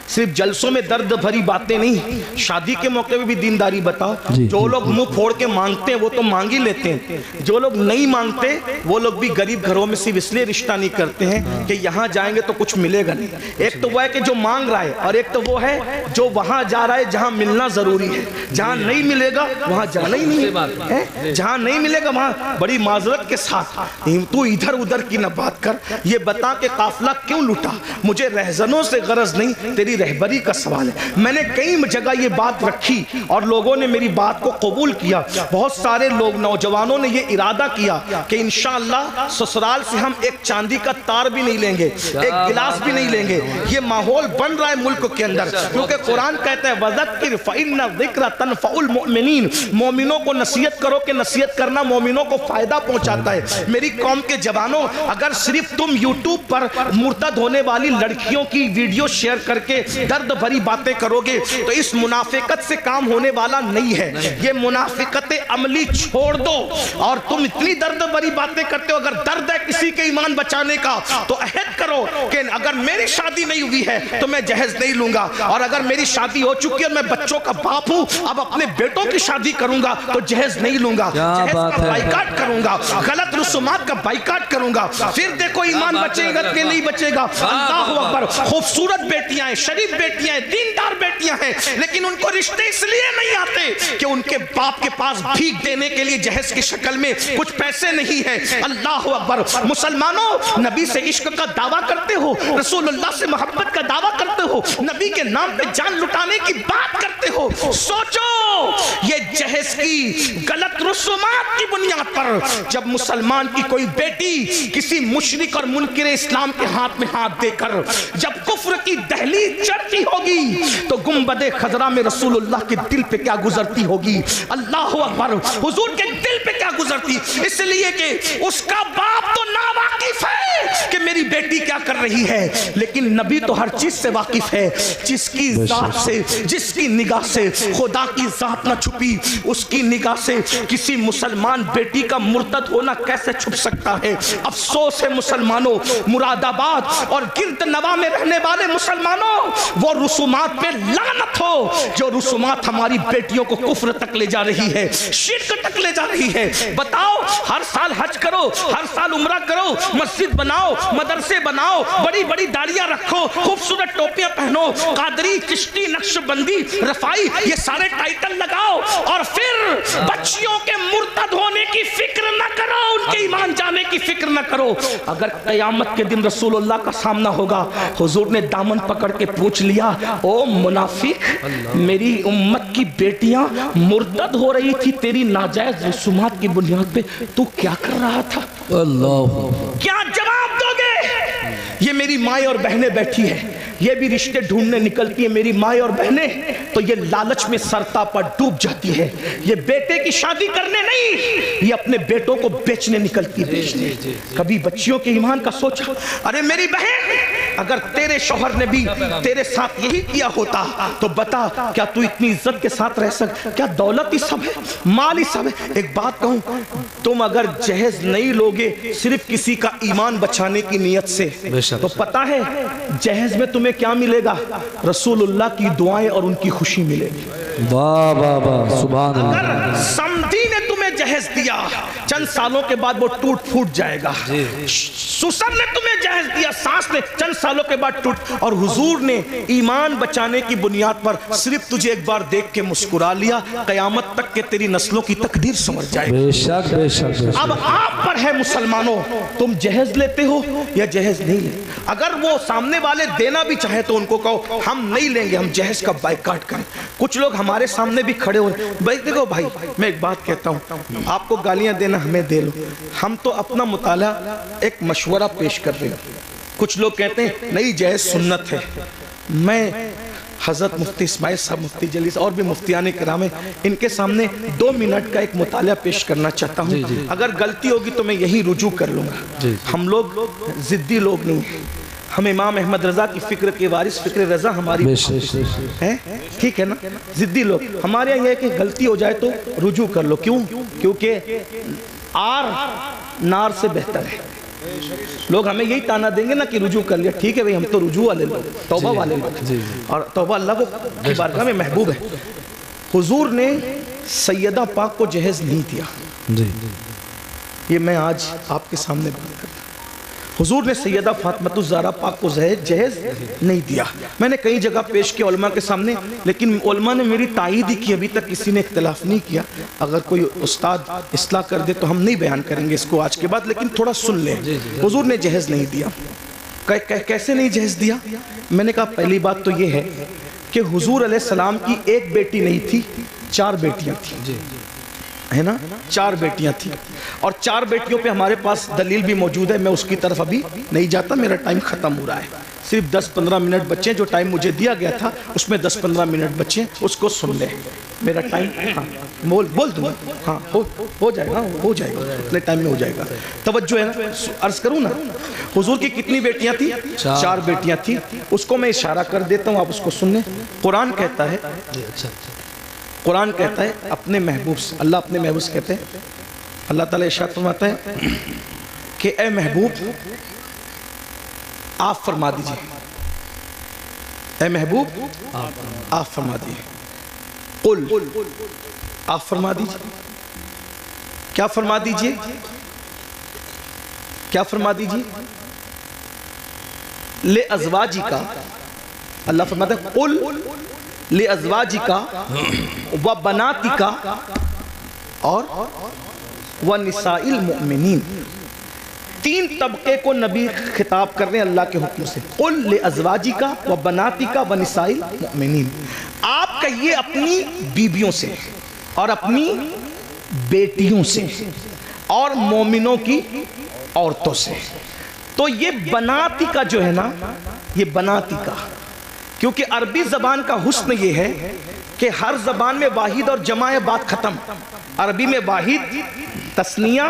صرف جلسوں میں درد بھری باتیں نہیں، شادی کے موقع بھی دینداری بتاؤ. جو لوگ منہ پھوڑ کے مانگتے ہیں وہ تو مانگ ہی لیتے ہیں، جو لوگ نہیں مانگتے وہ لوگ بھی غریب گھروں میں صرف اس لیے رشتہ نہیں کرتے ہیں کہ یہاں جائیں گے تو کچھ ملے گا نہیں. ایک تو وہ ہے کہ جو مانگ رہا ہے، اور ایک تو وہ ہے جو وہاں جا رہا ہے جہاں ملنا ضروری ہے. جہاں نہیں ملے گا وہاں جانا ہی نہیں ہے. جہاں نہیں ملے گا وہاں بڑی معذرت کے ساتھ تو ادھر ادھر کی نہ بات کر. یہ بتا کہ قافلہ کیوں لٹا؟ مجھے رہزنوں سے غرض نہیں، تیری رہبری کا سوال ہے. میں نے کئی جگہ یہ بات رکھی اور لوگوں نے میری بات کو قبول کیا. بہت سارے لوگ نوجوانوں نے یہ ارادہ کیا کہ انشاءاللہ سسرال سے ہم ایک چاندی کا تار بھی نہیں لیں گے، ایک گلاس بھی نہیں لیں گے. یہ ماحول بن رہا ہے ملک کے اندر، کیونکہ قرآن کہتا ہے وَذَكِّرْ فَإِنَّ الذِّكْرَ تَنْفَعُ الْمُؤْمِنِينَ. مومنوں کو نصیحت کرو کہ نصیحت کرنا مومنوں کو فائدہ پہنچاتا ہے. میری قوم کے جوانوں، اگر صرف تم یوٹیوب پر مرتد ہونے والی لڑکیوں کی ویڈیو شیئر کر کے درد بھری باتیں کرو گے تو اس منافقت سے کام ہونے والا نہیں ہے. یہ منافقت عملی چھوڑ دو. اور تم اتنی درد بھری باتیں کرتے ہو، اگر درد ہے کسی کے ایمان بچانے کا تو عہد کرو کہ اگر میری شادی نہیں ہوئی ہے تو میں جہیز نہیں لوں گا، اور اگر میری شادی ہو چکی ہے اور میں بچوں کا باپ ہوں، اب اپنے بیٹوں کی شادی کروں گا تو جہیز نہیں لوں گا، جہیز کا بائیکاٹ کروں گا، غلط رسومات کا بائیکاٹ کروں گا. پھر دیکھو ایمان بچے گا کہ نہیں بچے گا. اللہ اکبر. خوبصورت بیٹیاں ہیں، شریف بیٹیاں ہیں، دیندار بیٹیاں ہیں، لیکن ان کو رشتے اس لیے نہیں آتے کہ ان کے باپ کے پاس بھیک دینے کے لیے جہیز کی شکل میں کچھ پیسے نہیں ہیں. اللہ اکبر. مسلمانوں، نبی سے عشق کا دعویٰ کرتے ہو، رسول اللہ سے محبت کا دعویٰ کرتے ہو، نبی کے نام پہ جان لٹانے کی بات کرتے ہو. سوچو یہ جہیز کی غلط رسومات کی بنیاد پر جب مسلمان کی کوئی بیٹی کسی مشرک اور منکر اسلام کے ہاتھ میں ہاتھ دے کر جب کفر کی دہلیز چڑھتی ہوگی تو گنبد خضرا میں رسول اللہ کے دل پہ کیا گزرتی ہوگی. اللہ اکبر. حضور کے دل پہ کیا گزرتی، اس لیے کہ اس کا باپ تو ناواقف ہے کہ میری بیٹی کیا کر رہی ہے، لیکن نبی تو ہر چیز سے واقف ہے. جس کی ذات سے، جس کی نگاہ سے خدا کی ذات نہ چھپی، اس کی نگاہ سے کسی مسلمان بیٹی کا مرتد ہونا کیسے چھپ سکتا ہے. افسوس ہے مسلمانوں، مراد آباد اور گرد نواح میں رہنے والے مسلمانوں، وہ رسومات پہ لعنت ہو جو رسومات ہماری بیٹیوں کو کفر تک لے جا رہی ہے، شرک تک لے جا رہی ہے. بتاؤ، ہر سال حج کرو، ہر سال عمرہ کرو، مسجد بناؤ، مدرسے بناؤ، بڑی بڑی داڑیاں رکھو، خوبصورت ٹوپیاں پہنو، قادری، چشتی، نقشبندی، رفائی، یہ سارے ٹائٹل لگاؤ، اور پھر بچیوں کے مرتد ہونے کی فکر نہ کرو، ان کے ایمان جانے کی فکر نہ کرو. اگر قیامت کے دن رسول اللہ کا سامنا ہوگا، حضور نے دامن پکڑ کے پوچھ لیا، او منافق، میری امت کی بیٹیاں مرتد ہو رہی تھی تیری ناجائز رسومات کی بنیاد پہ، تو کیا کر رہا تھا؟ اللہ، کیا جواب دو گے؟ یہ میری مائیں اور بہنیں بیٹھی ہیں، یہ بھی رشتے ڈھونڈنے نکلتی ہیں میری مائیں اور بہنیں، تو یہ لالچ میں سرتا پر ڈوب جاتی ہے، یہ بیٹے کی شادی کرنے نہیں، یہ اپنے بیٹوں کو بیچنے نکلتی ہے۔ کبھی بچیوں کے ایمان کا سوچا؟ ارے میری بہن، اگر تیرے شوہر نے بھی تیرے ساتھ یہی کیا ہوتا تو بتا کیا تو اتنی عزت کے ساتھ رہ سکتا؟ کیا دولت ہی سب ہے، مال ہی سب ہے؟ ایک بات کہوں، تم اگر جہیز نہیں لوگے صرف کسی کا ایمان بچانے کی نیت سے تو پتا ہے جہیز میں تمہیں کیا ملے گا؟ رسول اللہ کی دعائیں اور ان کی خوشی ملے گی۔ واہ واہ واہ، سبحان اللہ۔ اگر سمدھی نے تمہیں جہیز دیا، چند سالوں کے بعد وہ ٹوٹ پھوٹ جائے گا۔ سسر نے تمہیں جہیز دیا، ساس نے چند سالوں کے بعد ٹوٹ، اور حضور نے ایمان بچانے کی بنیاد پر صرف تجھے ایک بار دیکھ کے مسکرا لیا، قیامت تک کہ تیری نسلوں کی تقدیر سمجھ جائے۔ بے شک بے شک بے شک۔ اب آپ پر ہے مسلمانوں، تم جہیز لیتے ہو یا جہیز نہیں لیتے؟ اگر وہ سامنے والے دینا بھی چاہے تو ان کو کہو ہم نہیں لیں گے، ہم جہیز کا بائیکاٹ کریں۔ کچھ لوگ ہمارے سامنے بھی کھڑے ہوئے، بھائی دیکھو بھائی، میں ایک بات کہتا ہوں، آپ کو گالیاں دینا ہمیں دے لو، ہم تو اپنا مطالعہ ایک مشورہ پیش کر رہے ہیں۔ کچھ لوگ کہتے ہیں نہیں جہیز سنت ہے۔ میں حضرت مفتی اسماعیل صاحب، مفتی جلیس اور بھی مفتیان کرام ہیں، ان کے سامنے 2 منٹ کا ایک مطالعہ پیش کرنا چاہتا ہوں۔ اگر غلطی ہوگی تو میں یہی رجوع کر لوں گا۔ ہم لوگ ضدی لوگ نہیں ہیں، ہم امام احمد رضا کی فکر کے وارث، فکر رضا ہماری ہے، ٹھیک ہے نا؟ ضدی لوگ ہمارے یہاں یہ ہے کہ غلطی ہو جائے تو رجوع کر لو۔ کیوں؟ کیونکہ آر نار سے بہتر ہے۔ لوگ ہمیں یہی تانا دیں گے نا کہ رجوع کر لیا، ٹھیک ہے بھئی، ہم تو رجوع والے لوگ، توبہ والے لوگ، اور توبہ اللہ کی بارگاہ میں محبوب ہے۔ حضور نے سیدہ پاک کو جہیز نہیں دیا، یہ میں آج آپ کے سامنے بات کرتا ہوں۔ حضور نے سیدہ فاطمہ الزہرا پاک کو جہیز نہیں دیا۔ میں نے کئی جگہ پیش کیا علماء کے سامنے، لیکن علماء نے میری تائید ہی کی، ابھی تک کسی نے اختلاف نہیں کیا۔ اگر کوئی استاد اصلاح کر دے تو ہم نہیں بیان کریں گے اس کو آج کے بعد، لیکن تھوڑا سن لیں۔ حضور نے جہیز نہیں دیا۔ کیسے نہیں جہیز دیا؟ میں نے کہا پہلی بات تو یہ ہے کہ حضور علیہ السلام کی ایک بیٹی نہیں تھی، 4 بیٹیاں تھیں، ہے نا؟ 4 بیٹیاں تھیں، اور 4 بیٹیوں پہ ہمارے پاس دلیل بھی موجود ہے، میں اس کی طرف ابھی نہیں جاتا، میرا ٹائم ختم ہو رہا ہے، صرف 10-15 منٹ بچے، جو ٹائم مجھے دیا گیا تھا اس میں 10-15 منٹ بچے، اس کو سن لیں۔ میرا ٹائم بول دوں گا، ہاں ہو جائے گا، ہو جائے گا، اتنے ٹائم میں ہو جائے گا۔ توجہ ہے نا؟ عرض کروں نا، حضور کی کتنی بیٹیاں تھیں؟ 4 بیٹیاں تھیں، اس کو میں اشارہ کر دیتا ہوں، آپ اس کو سن لیں۔ قرآن کہتا ہے، قرآن کہتا ہے اپنے محبوب سے، اللہ اپنے محبوب سے کہتے ہیں، اللہ تعالیٰ ارشاد فرماتا ہے کہ اے محبوب آپ فرما دیجئے، اے محبوب آپ فرما دیجئے، قل آپ فرما دیجئے، کیا فرما دیجئے؟ کیا فرما دیجئے؟ لے ازواجی کا، اللہ فرماتا ہے قل لے ازواجی کا و بناتی کا اور و نساء المؤمنین، 3 طبقے کو نبی خطاب کر رہے ہیں اللہ کے حکم سے۔ قل لے ازواجی کا و بناتی کا و نساء المؤمنین، آپ کہیے اپنی بیویوں سے اور اپنی بیٹیوں سے اور مومنوں کی عورتوں سے۔ تو یہ بناتی کا جو ہے نا، یہ بناتی کا، کیونکہ عربی زبان کا حسن یہ ہے کہ ہر زبان میں واحد اور جمع ہے، بات ختم۔ عربی میں واحد تثنیہ،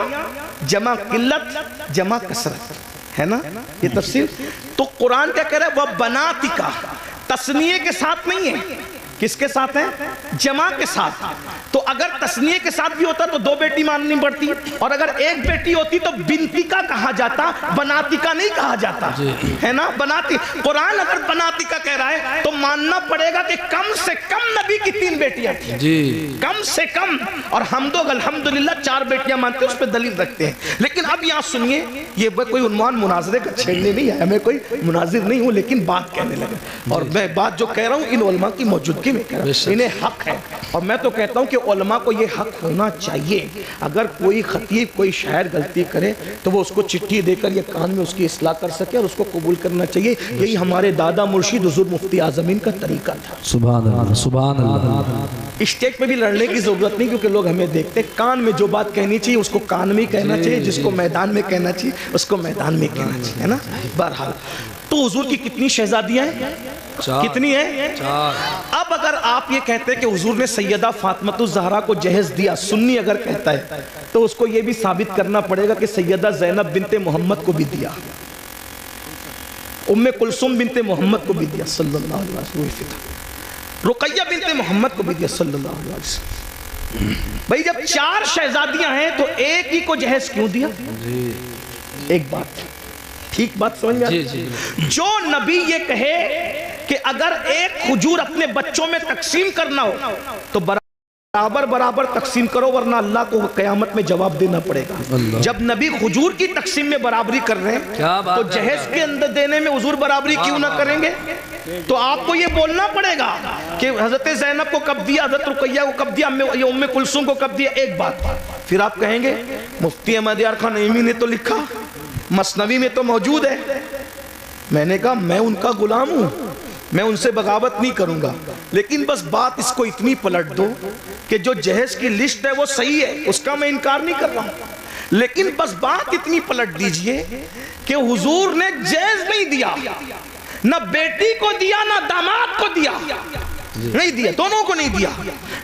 جمع قلت، جمع کثرت، ہے نا یہ تفسیر۔ تو قرآن کیا کہہ رہا ہے؟ وہ بناتی کا، تثنیہ کے ساتھ نہیں ہے، کس کے ساتھ ہے؟ جمع کے ساتھ۔ تو اگر تثنیہ کے ساتھ بھی ہوتا تو 2 بیٹی ماننی پڑتی، اور اگر 1 بیٹی ہوتی تو بنتی کا کہا جاتا، بناتی کا نہیں کہا جاتا، ہے نا؟ بناتی، قرآن اگر بناتی کا کہہ رہا ہے تو ماننا پڑے گا کہ کم سے کم نبی کی 3 بیٹیاں تھیں، کم سے کم، اور ہم تو الحمدللہ 4 بیٹیاں مانتے ہیں، اس پہ دلیل رکھتے ہیں۔ لیکن اب یہاں سنیے، یہ کوئی عنوان مناظرے کا چھیڑنے نہیں ہے، میں کوئی مناظر نہیں ہوں، لیکن بات کہنے لگا، اور میں بات جو کہہ رہا ہوں ان علماء کی موجودگی میں کہہ رہا ہوں، انہیں حق ہے، اور میں تو کہتا ہوں کہ علماء کو یہ حق ہونا چاہیے، اگر کوئی خطیب کوئی شاعر غلطی کرے تو وہ اس کو چٹھی دے کر یہ کان میں اس کی اصلاح کر سکے اور اس کو قبول کرنا چاہیے۔ یہی ہمارے دادا مرشد حضور مفتی اعظمین کا طریقہ تھا۔ سبحان اللہ، سبحان اللہ۔ اسٹیج پہ بھی لڑنے کی ضرورت نہیں، کیونکہ لوگ ہمیں دیکھتے. کان میں جو بات کہنی چاہیے اس کو کان میں ہی کہنا چاہیے، جس کو میدان میں کہنا چاہیے اس کو میدان میں کہنا چاہیے، ہے نا. بہرحال تو حضور کی کتنی شہزادیاں ہیں؟ کتنی ہیں؟ اب اگر آپ یہ کہتے ہیں کہ حضور نے سیدہ فاطمۃ الزہرا کو جہیز دیا، سنی اگر کہتا ہے تو اس کو یہ بھی ثابت کرنا پڑے گا کہ سیدہ زینب بنت محمد کو بھی دیا، ام کلثوم بنت محمد کو بھی دیا صلی اللہ علیہ وسلم، رقیہ بنت محمد کو بھی دیا صلی اللہ علیہ وسلم. بھئی جب 4 شہزادیاں ہیں تو ایک ہی کو جہیز کیوں دیا؟ ایک بات ٹھیک بات سمجھ گیا. جو نبی یہ کہے کہ اگر ایک کھجور اپنے بچوں میں تقسیم کرنا ہو تو برابر تقسیم کرو، ورنہ اللہ کو قیامت میں جواب دینا پڑے گا. جب نبی کھجور کی تقسیم میں برابری کر رہے ہیں تو جہیز کے اندر دینے میں حضور برابری کیوں نہ کریں گے؟ تو آپ کو یہ بولنا پڑے گا کہ حضرت زینب کو کب دیا، حضرت رقیہ کو کب دیا، ام کلثوم کو کب دیا. ایک بات پھر آپ کہیں گے مفتی احمد یار خان نعیمی نے تو لکھا، مثنوی میں تو موجود ہے. میں نے کہا میں ان کا غلام ہوں، میں ان سے بغاوت نہیں کروں گا، لیکن بس بات اس کو اتنی پلٹ دو کہ جو جہیز کی لسٹ ہے وہ صحیح ہے، اس کا میں انکار نہیں کر رہا ہوں، لیکن بس بات اتنی پلٹ دیجئے کہ حضور نے جہیز نہیں دیا، نہ بیٹی کو دیا نہ داماد کو دیا، نہیں دیا، دونوں کو نہیں دیا،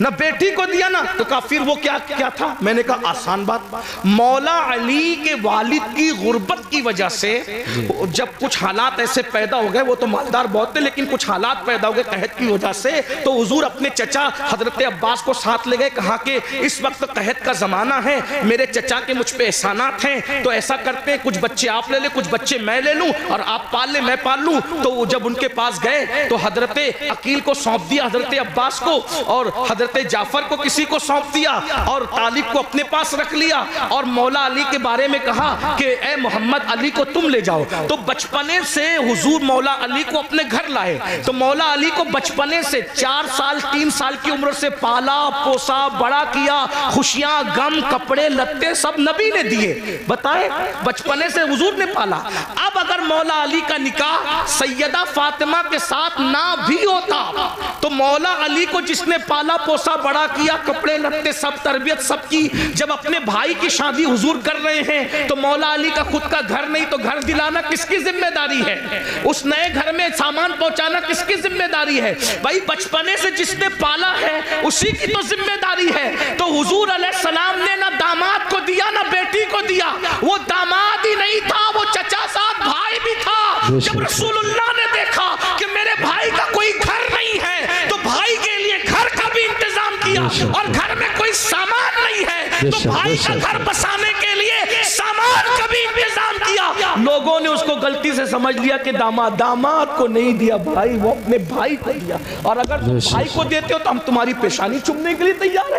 نہ بیٹی کو دیا نا. تو کافر وہ کیا تھا؟ میں نے کہا آسان بات، مولا علی کے والد کی غربت کی وجہ سے جب کچھ حالات ایسے پیدا ہو گئے، وہ تو مالدار بہت تھے لیکن کچھ حالات پیدا ہو گئے قحط کی وجہ سے، تو حضور اپنے چچا حضرت عباس کو ساتھ لے گئے، کہا کہ اس وقت قحط کا زمانہ ہے، میرے چچا کے مجھ پہ احسانات ہیں، تو ایسا کرتے ہیں کچھ بچے آپ لے لیں کچھ بچے میں لے لوں اور آپ پال لیں میں پال لوں. تو جب ان کے پاس گئے تو حضرت عقیل کو سونپ دیا حضرت عباس کو، اور حضرت جعفر کو کسی کو سونپ دیا، اور طالب کو اپنے پاس رکھ لیا، اور مولا علی کے بارے میں کہا کہ اے محمد علی کو تم لے جاؤ. تو بچپنے سے حضور مولا علی کو اپنے گھر لائے، تو مولا علی کو بچپنے سے 4 سال 3 سال کی عمر سے پالا پوسا بڑا کیا، خوشیاں غم کپڑے لتے سب نبی نے دیے. بتائیں بچپنے سے حضور نے پالا. اب اگر مولا علی کا نکاح سیدہ فاطمہ کے ساتھ نہ بھی ہوتا تو مولا علی کو جس نے پالا پوسا بڑا کیا، کپڑے لتے سب تربیت سب کی، جب اپنے بھائی کی شادی حضور کر رہے ہیں تو مولا علی کا خود کا گھر نہیں تو گھر دلانا کس کی ذمہ داری ہے؟ اس نئے گھر میں سامان پہنچانا کس کی ذمہ داری ہے؟ بھائی بچپنے سے جس نے پالا ہے اسی کی تو ذمہ داری ہے. تو حضور علیہ السلام نے نہ داماد کو دیا نہ بیٹی کو دیا، وہ داماد ہی نہیں تھا، وہ چچا ساتھ بھائی بھی تھا. جب رسول اللہ نے دیکھا کہ میرے بھائی کا کوئی گھر نہیں ہے تو بھائی کے لیے گھر کا بھی انتظام کیا، اور گھر میں کوئی سامان نہیں ہے تو بھائی کا گھر بسانے کے لیے سامان کا بھی انتظام کیا. لوگوں نے اس کو غلطی سے سمجھ لیا کہ داماد کو نہیں دیا بھائی، وہ اپنے بھائی کو دیا، اور اگر تم بھائی کو دیتے ہو تو ہم تمہاری پیشانی چومنے کے لیے تیار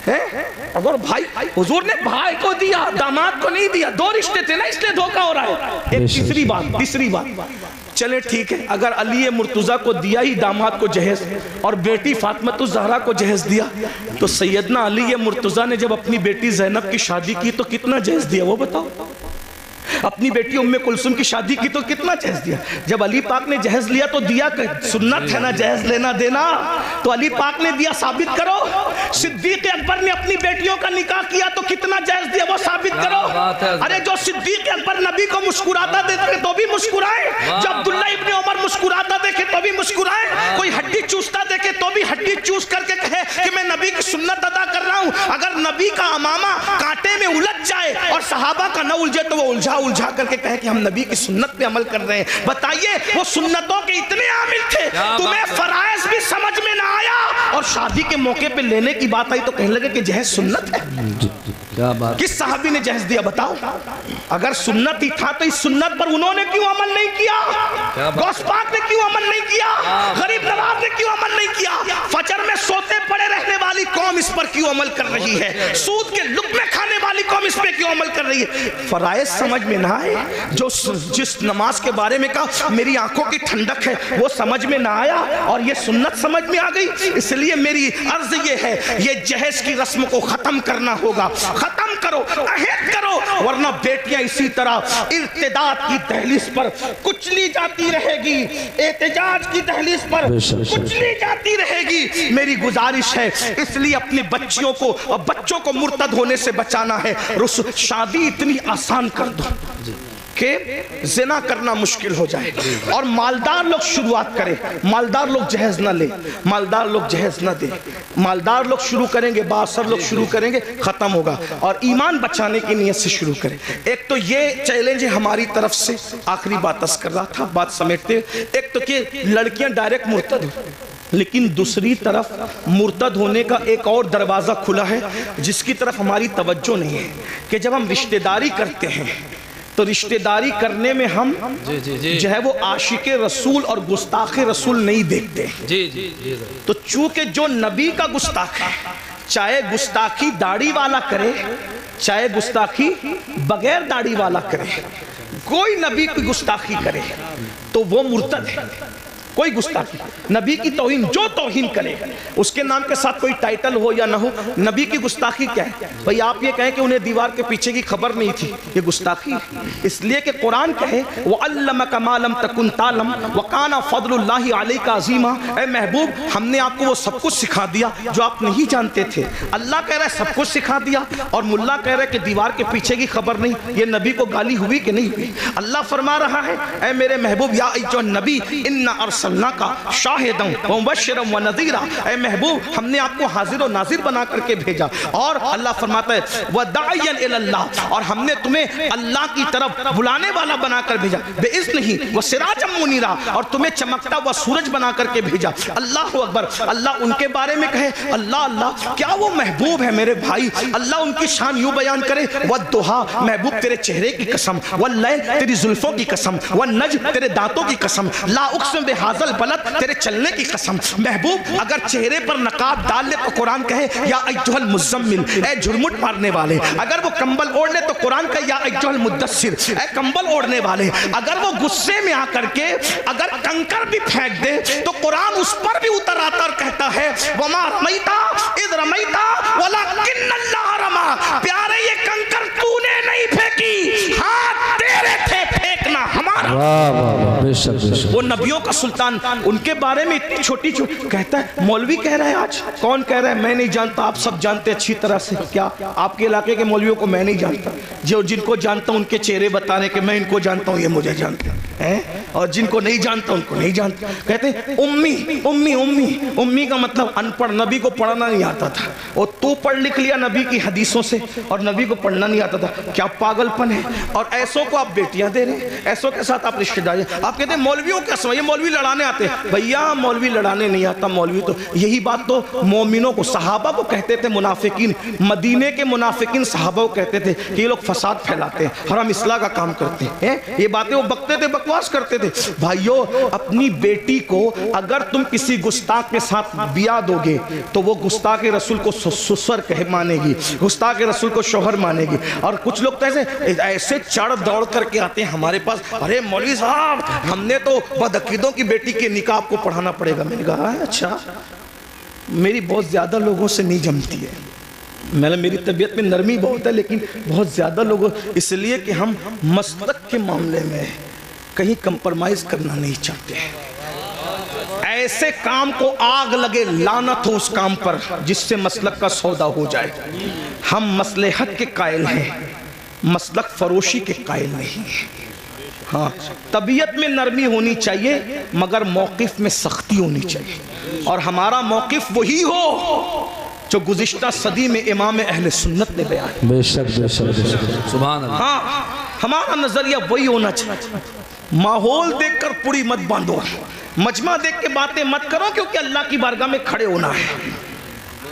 ہیں. اگر بھائی حضور نے بھائی کو دیا داماد کو نہیں دیا، 2 رشتے تھے نا، اس لیے دھوکہ ہو رہا ہے. ایک تیسری بات چلے ٹھیک ہے، اگر علی مرتضیٰ کو دیا ہی داماد کو جہیز اور بیٹی فاطمۃ الزہرا کو جہیز دیا، تو سیدنا علی مرتضیٰ نے جب اپنی بیٹی زینب کی شادی کی تو کتنا جہیز دیا وہ بتاؤ؟ اپنی بیٹی ام کلثوم کی شادی کی تو کتنا جہیز دیا؟ جب علی پاک نے جہیز لیا تو دیا کہ سنت ہے نا جہیز لینا دینا، تو علی پاک نے دیا ثابت کرو. صدیق اکبر نے اپنی بیٹیوں کا نکاح کیا تو کتنا جہیز دیا وہ ثابت کرو. ارے جو صدیق اکبر نبی کو مسکراتا دیکھے تو بھی مسکرائے، جو عبداللہ ابن عمر مسکراتا دیکھے تو بھی مسکرائے، کوئی ہڈی چوستا دیکھے تو بھی ہڈی چوس کر کے کہے کہ میں نبی کی سنت ادا کر رہا ہوں. اگر نبی کا امامہ کانٹے میں الجھ جائے اور صحابہ کا نہ الجھے تو وہ الجھا کر کے کہے کہ ہم نبی کی سنت پہ عمل کر رہے ہیں. بتائیے وہ سنتوں کے اتنے عامل تھے، تمہیں فرائض بھی سمجھ میں نہ آیا اور شادی کے موقع پہ لینے کی بات آئی تو کہنے لگے کہ جہیز سنت ہے. کس صحابی نے جہیز دیا بتاؤ؟ اگر سنت ہی تھا تو اس سنت پر انہوں نے کیوں عمل نہیں کیا؟ غوث پاک نے کیوں عمل نہیں کیا؟ غریب نواز نے کیوں عمل نہیں کیا؟ فجر میں سوتے پڑے رہنے والی قوم اس پر کیوں عمل کر رہی ہے؟ سود کے لقمے کھانے والی قوم اس پہ کیوں عمل کر رہی ہے؟ فرائض سمجھ میں نہ آئے، جو جس نماز کے بارے میں کہا میری آنکھوں کی ٹھنڈک ہے وہ سمجھ میں نہ آیا اور یہ سنت سمجھ میں آ گئی. اس لیے میری عرض یہ ہے یہ جہیز کی رسم کو ختم کرنا ہوگا. ختم کرو، عہد کرو ورنہ بیٹیاں اسی طرح ارتداد کی دہلیز پر کچلی جاتی رہے گی، احتجاج کی دہلیز پر کچلی جاتی رہے گی۔ میری گزارش ہے اس لیے اپنی بچیوں کو اور بچوں کو مرتد ہونے سے بچانا ہے، شادی اتنی آسان کر دو کہ زنا کرنا مشکل ہو جائے، اور مالدار لوگ شروعات کریں، مالدار لوگ جہیز نہ لیں، مالدار لوگ جہیز نہ دیں، مالدار لوگ شروع کریں گے، بااثر لوگ شروع کریں گے، ختم ہوگا، اور ایمان بچانے کی نیت سے شروع کریں۔ ایک تو یہ چیلنج ہے ہماری طرف سے، آخری بات عرض کر رہا تھا بات سمیٹتے، ایک تو کہ لڑکیاں ڈائریکٹ مرتد ہو، لیکن دوسری طرف مرتد ہونے کا ایک اور دروازہ کھلا ہے جس کی طرف ہماری توجہ نہیں ہے، کہ جب ہم رشتہ داری کرتے ہیں تو رشتہ داری کرنے میں ہم جو ہے وہ عاشق رسول اور گستاخ رسول نہیں دیکھتے، تو چونکہ جو نبی کا گستاخ ہے، چاہے گستاخی داڑھی والا کرے چاہے گستاخی بغیر داڑھی والا کرے، کوئی نبی کی گستاخی کرے تو وہ مرتد ہے۔ کوئی گستاخی نبی کی توہین، جو توہین کرے اس کے نام کے ساتھ کوئی ٹائٹل ہو یا نہ ہو، نبی کی گستاخی کیا ہے؟ بھئی آپ یہ کہیں کہ انہیں دیوار کے پیچھے کی خبر نہیں تھی، یہ گستاخی ہے، اس لیے کہ قرآن کہے وَعَلَّمَكَ مَا لَمْ تَكُنْ تَعْلَمْ وَكَانَ فَضْلُ اللَّهِ عَلَيْكَ عَظِيمًا۔ اے محبوب ہم نے آپ کو وہ سب کچھ سکھا دیا جو آپ نہیں جانتے تھے۔ اللہ کہہ رہا ہے سب کچھ سکھا دیا، اور ملا کہہ رہا ہے کہ دیوار کے پیچھے کی خبر نہیں۔ یہ نبی کو گالی ہوئی کہ نہیں ہوئی؟ اللہ فرما رہا ہے اے میرے محبوب یا ایھا النبی انا ارسلناک شاہدا ومبشرا ونذیرا، اے محبوب ہم نے آپ کو حاضر و ناظر بنا کر کے بھیجا، اور اللہ فرماتا ہے وداعیا الی اللہ، اور ہم نے تمہیں اللہ کی طرف بلانے والا بنا کر بھیجا، باذنہ وسراجا منیرا، اور تمہیں چمکتا ہوا سورج بنا کر کے بھیجا۔ اللہ اکبر۔ اللہ ان کے بارے میں کہے اللہ اللہ کیا وہ محبوب ہے میرے بھائی؟ اللہ ان کی شان یوں بیان کرے والضحیٰ محبوب تیرے چہرے کی قسم، واللیل تیری زلفوں کی قسم، والنجم تیرے دانتوں کی قسم، لا اقسم بہذا البلد تیرے چلنے کی قسم۔ محبوب اگر چہرے پر نقاب ڈال لے تو قرآن کہے یا ایھا المزمل، اے جھرمٹ مارنے والے۔ اگر وہ کمبل اوڑھ لے تو قرآن کہے یا ایھا المدثر، اے کمبل اوڑھنے والے۔ اگر وہ غصے میں آ کر کے اگر کنکر بھی پھینک دے تو قرآن اس پر بھی اتر آتا اور کہتا ہے وما رمیتا اذ رمیتا ولکن اللہ رما۔ پیارے یہ کنکر تو نے نہیں پھینکی، ہاں تیرے تھے پھینکنا ہمارا۔ وہ نبیوں کا سلطان، ان کے بارے میں اتنی چھوٹی کہتا ہے مولوی کہہ رہا ہے آج، کون کہہ رہا ہے؟ میں نہیں جانتا، آپ سب جانتے اچھی طرح سے۔ کیا آپ کے علاقے کے مولویوں کو میں نہیں جانتا؟ جو جن کو جانتا ہوں ان کے چہرے بتانے کہ میں ان کو جانتا ہوں یہ مجھے جانتے ہیں، اور جن کو نہیں جانتا ان کو نہیں جانتا۔ کہتے ہیں امی امی امی، امی کا مطلب ان پڑھ، نبی کو پڑھنا نہیں آتا تھا، اور تو پڑھ لکھ لیا نبی کی حدیثوں سے اور نبی کو پڑھنا نہیں آتا تھا۔ کیا پاگل پن ہے؟ اور ایسوں کو آپ بیٹیاں دے رہے ہیں، ایسوں کے ساتھ آپ رشتہ داری، آپ کہتے ہیں مولویوں کا سمجھ، یہ مولوی لڑانے آتے ہیں۔ بھیا مولوی لڑانے نہیں آتا، مولوی تو یہی بات تو مومنوں کو، صحابہ کو کہتے تھے منافقین، مدینے کے منافقین صحابہ کو کہتے تھے کہ یہ لوگ فساد پھیلاتے ہیں اور ہم اصلاح کا کام کرتے ہیں۔ یہ باتیں وہ بکتے تھے، بکواس کرتے تھے۔ بھائیو اپنی بیٹی کو اگر تم کسی گستاخ کے ساتھ بیاہ دو گے تو وہ گستاخ رسول کو سسر کہے مانے گی، گستاخ رسول کو شوہر مانے گی۔ اور کچھ لوگ تو ایسے چڑھ دوڑ کر کے آتے ہیں ہمارے پاس، ارے مولوی صاحب ہم نے تو بدعقیدوں کی بیٹی کے نکاح آپ کو پڑھانا پڑے گا۔ میں نے کہا اچھا، میری بہت زیادہ لوگوں سے نہیں جمتی ہے، میری طبیعت میں نرمی بہت ہے لیکن بہت زیادہ لوگوں، اس لیے کہ ہم مسلک کے معاملے میں کہیں کمپرمائز کرنا نہیں چاہتے ہیں۔ ایسے کام کو آگ لگے، لعنت ہو اس کام پر جس سے مسلک کا سودا ہو جائے۔ ہم مصلحت کے قائل ہیں، مسلک فروشی کے قائل نہیں ہیں۔ ہاں طبیعت میں نرمی ہونی چاہیے مگر موقف میں سختی ہونی چاہیے، اور ہمارا موقف وہی ہو جو گزشتہ صدی میں امام اہل سنت نے بیان۔ بے شک بے شک بے شک، سبحان اللہ۔ ہاں ہمارا نظریہ وہی ہونا چاہیے۔ ماحول دیکھ کر پوری مت باندھو، مجمع دیکھ کے باتیں مت کرو، کیونکہ اللہ کی بارگاہ میں کھڑے ہونا ہے۔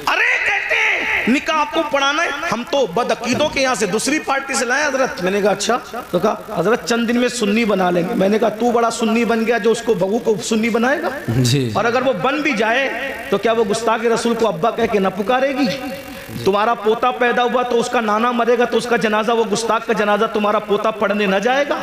ارے کہتے ہیں نکاح آپ کو پڑھانا ہے، ہم تو بدعقیدوں کے یہاں سے دوسری پارٹی سے لائے حضرت۔ میں نے کہا اچھا، تو کہا حضرت چند دن میں سنی بنا لیں گے۔ میں نے کہا تو بڑا سنی بن گیا جو اس کو بہو کو سنی بنائے گا؟ اور اگر وہ بن بھی جائے تو کیا وہ گستاخ رسول کو ابا کہہ کے نہ پکارے گی؟ تمہارا پوتا پیدا ہوا تو اس کا نانا مرے گا تو اس کا جنازہ، وہ گستاخ کا جنازہ تمہارا پوتا پڑھنے نہ جائے گا؟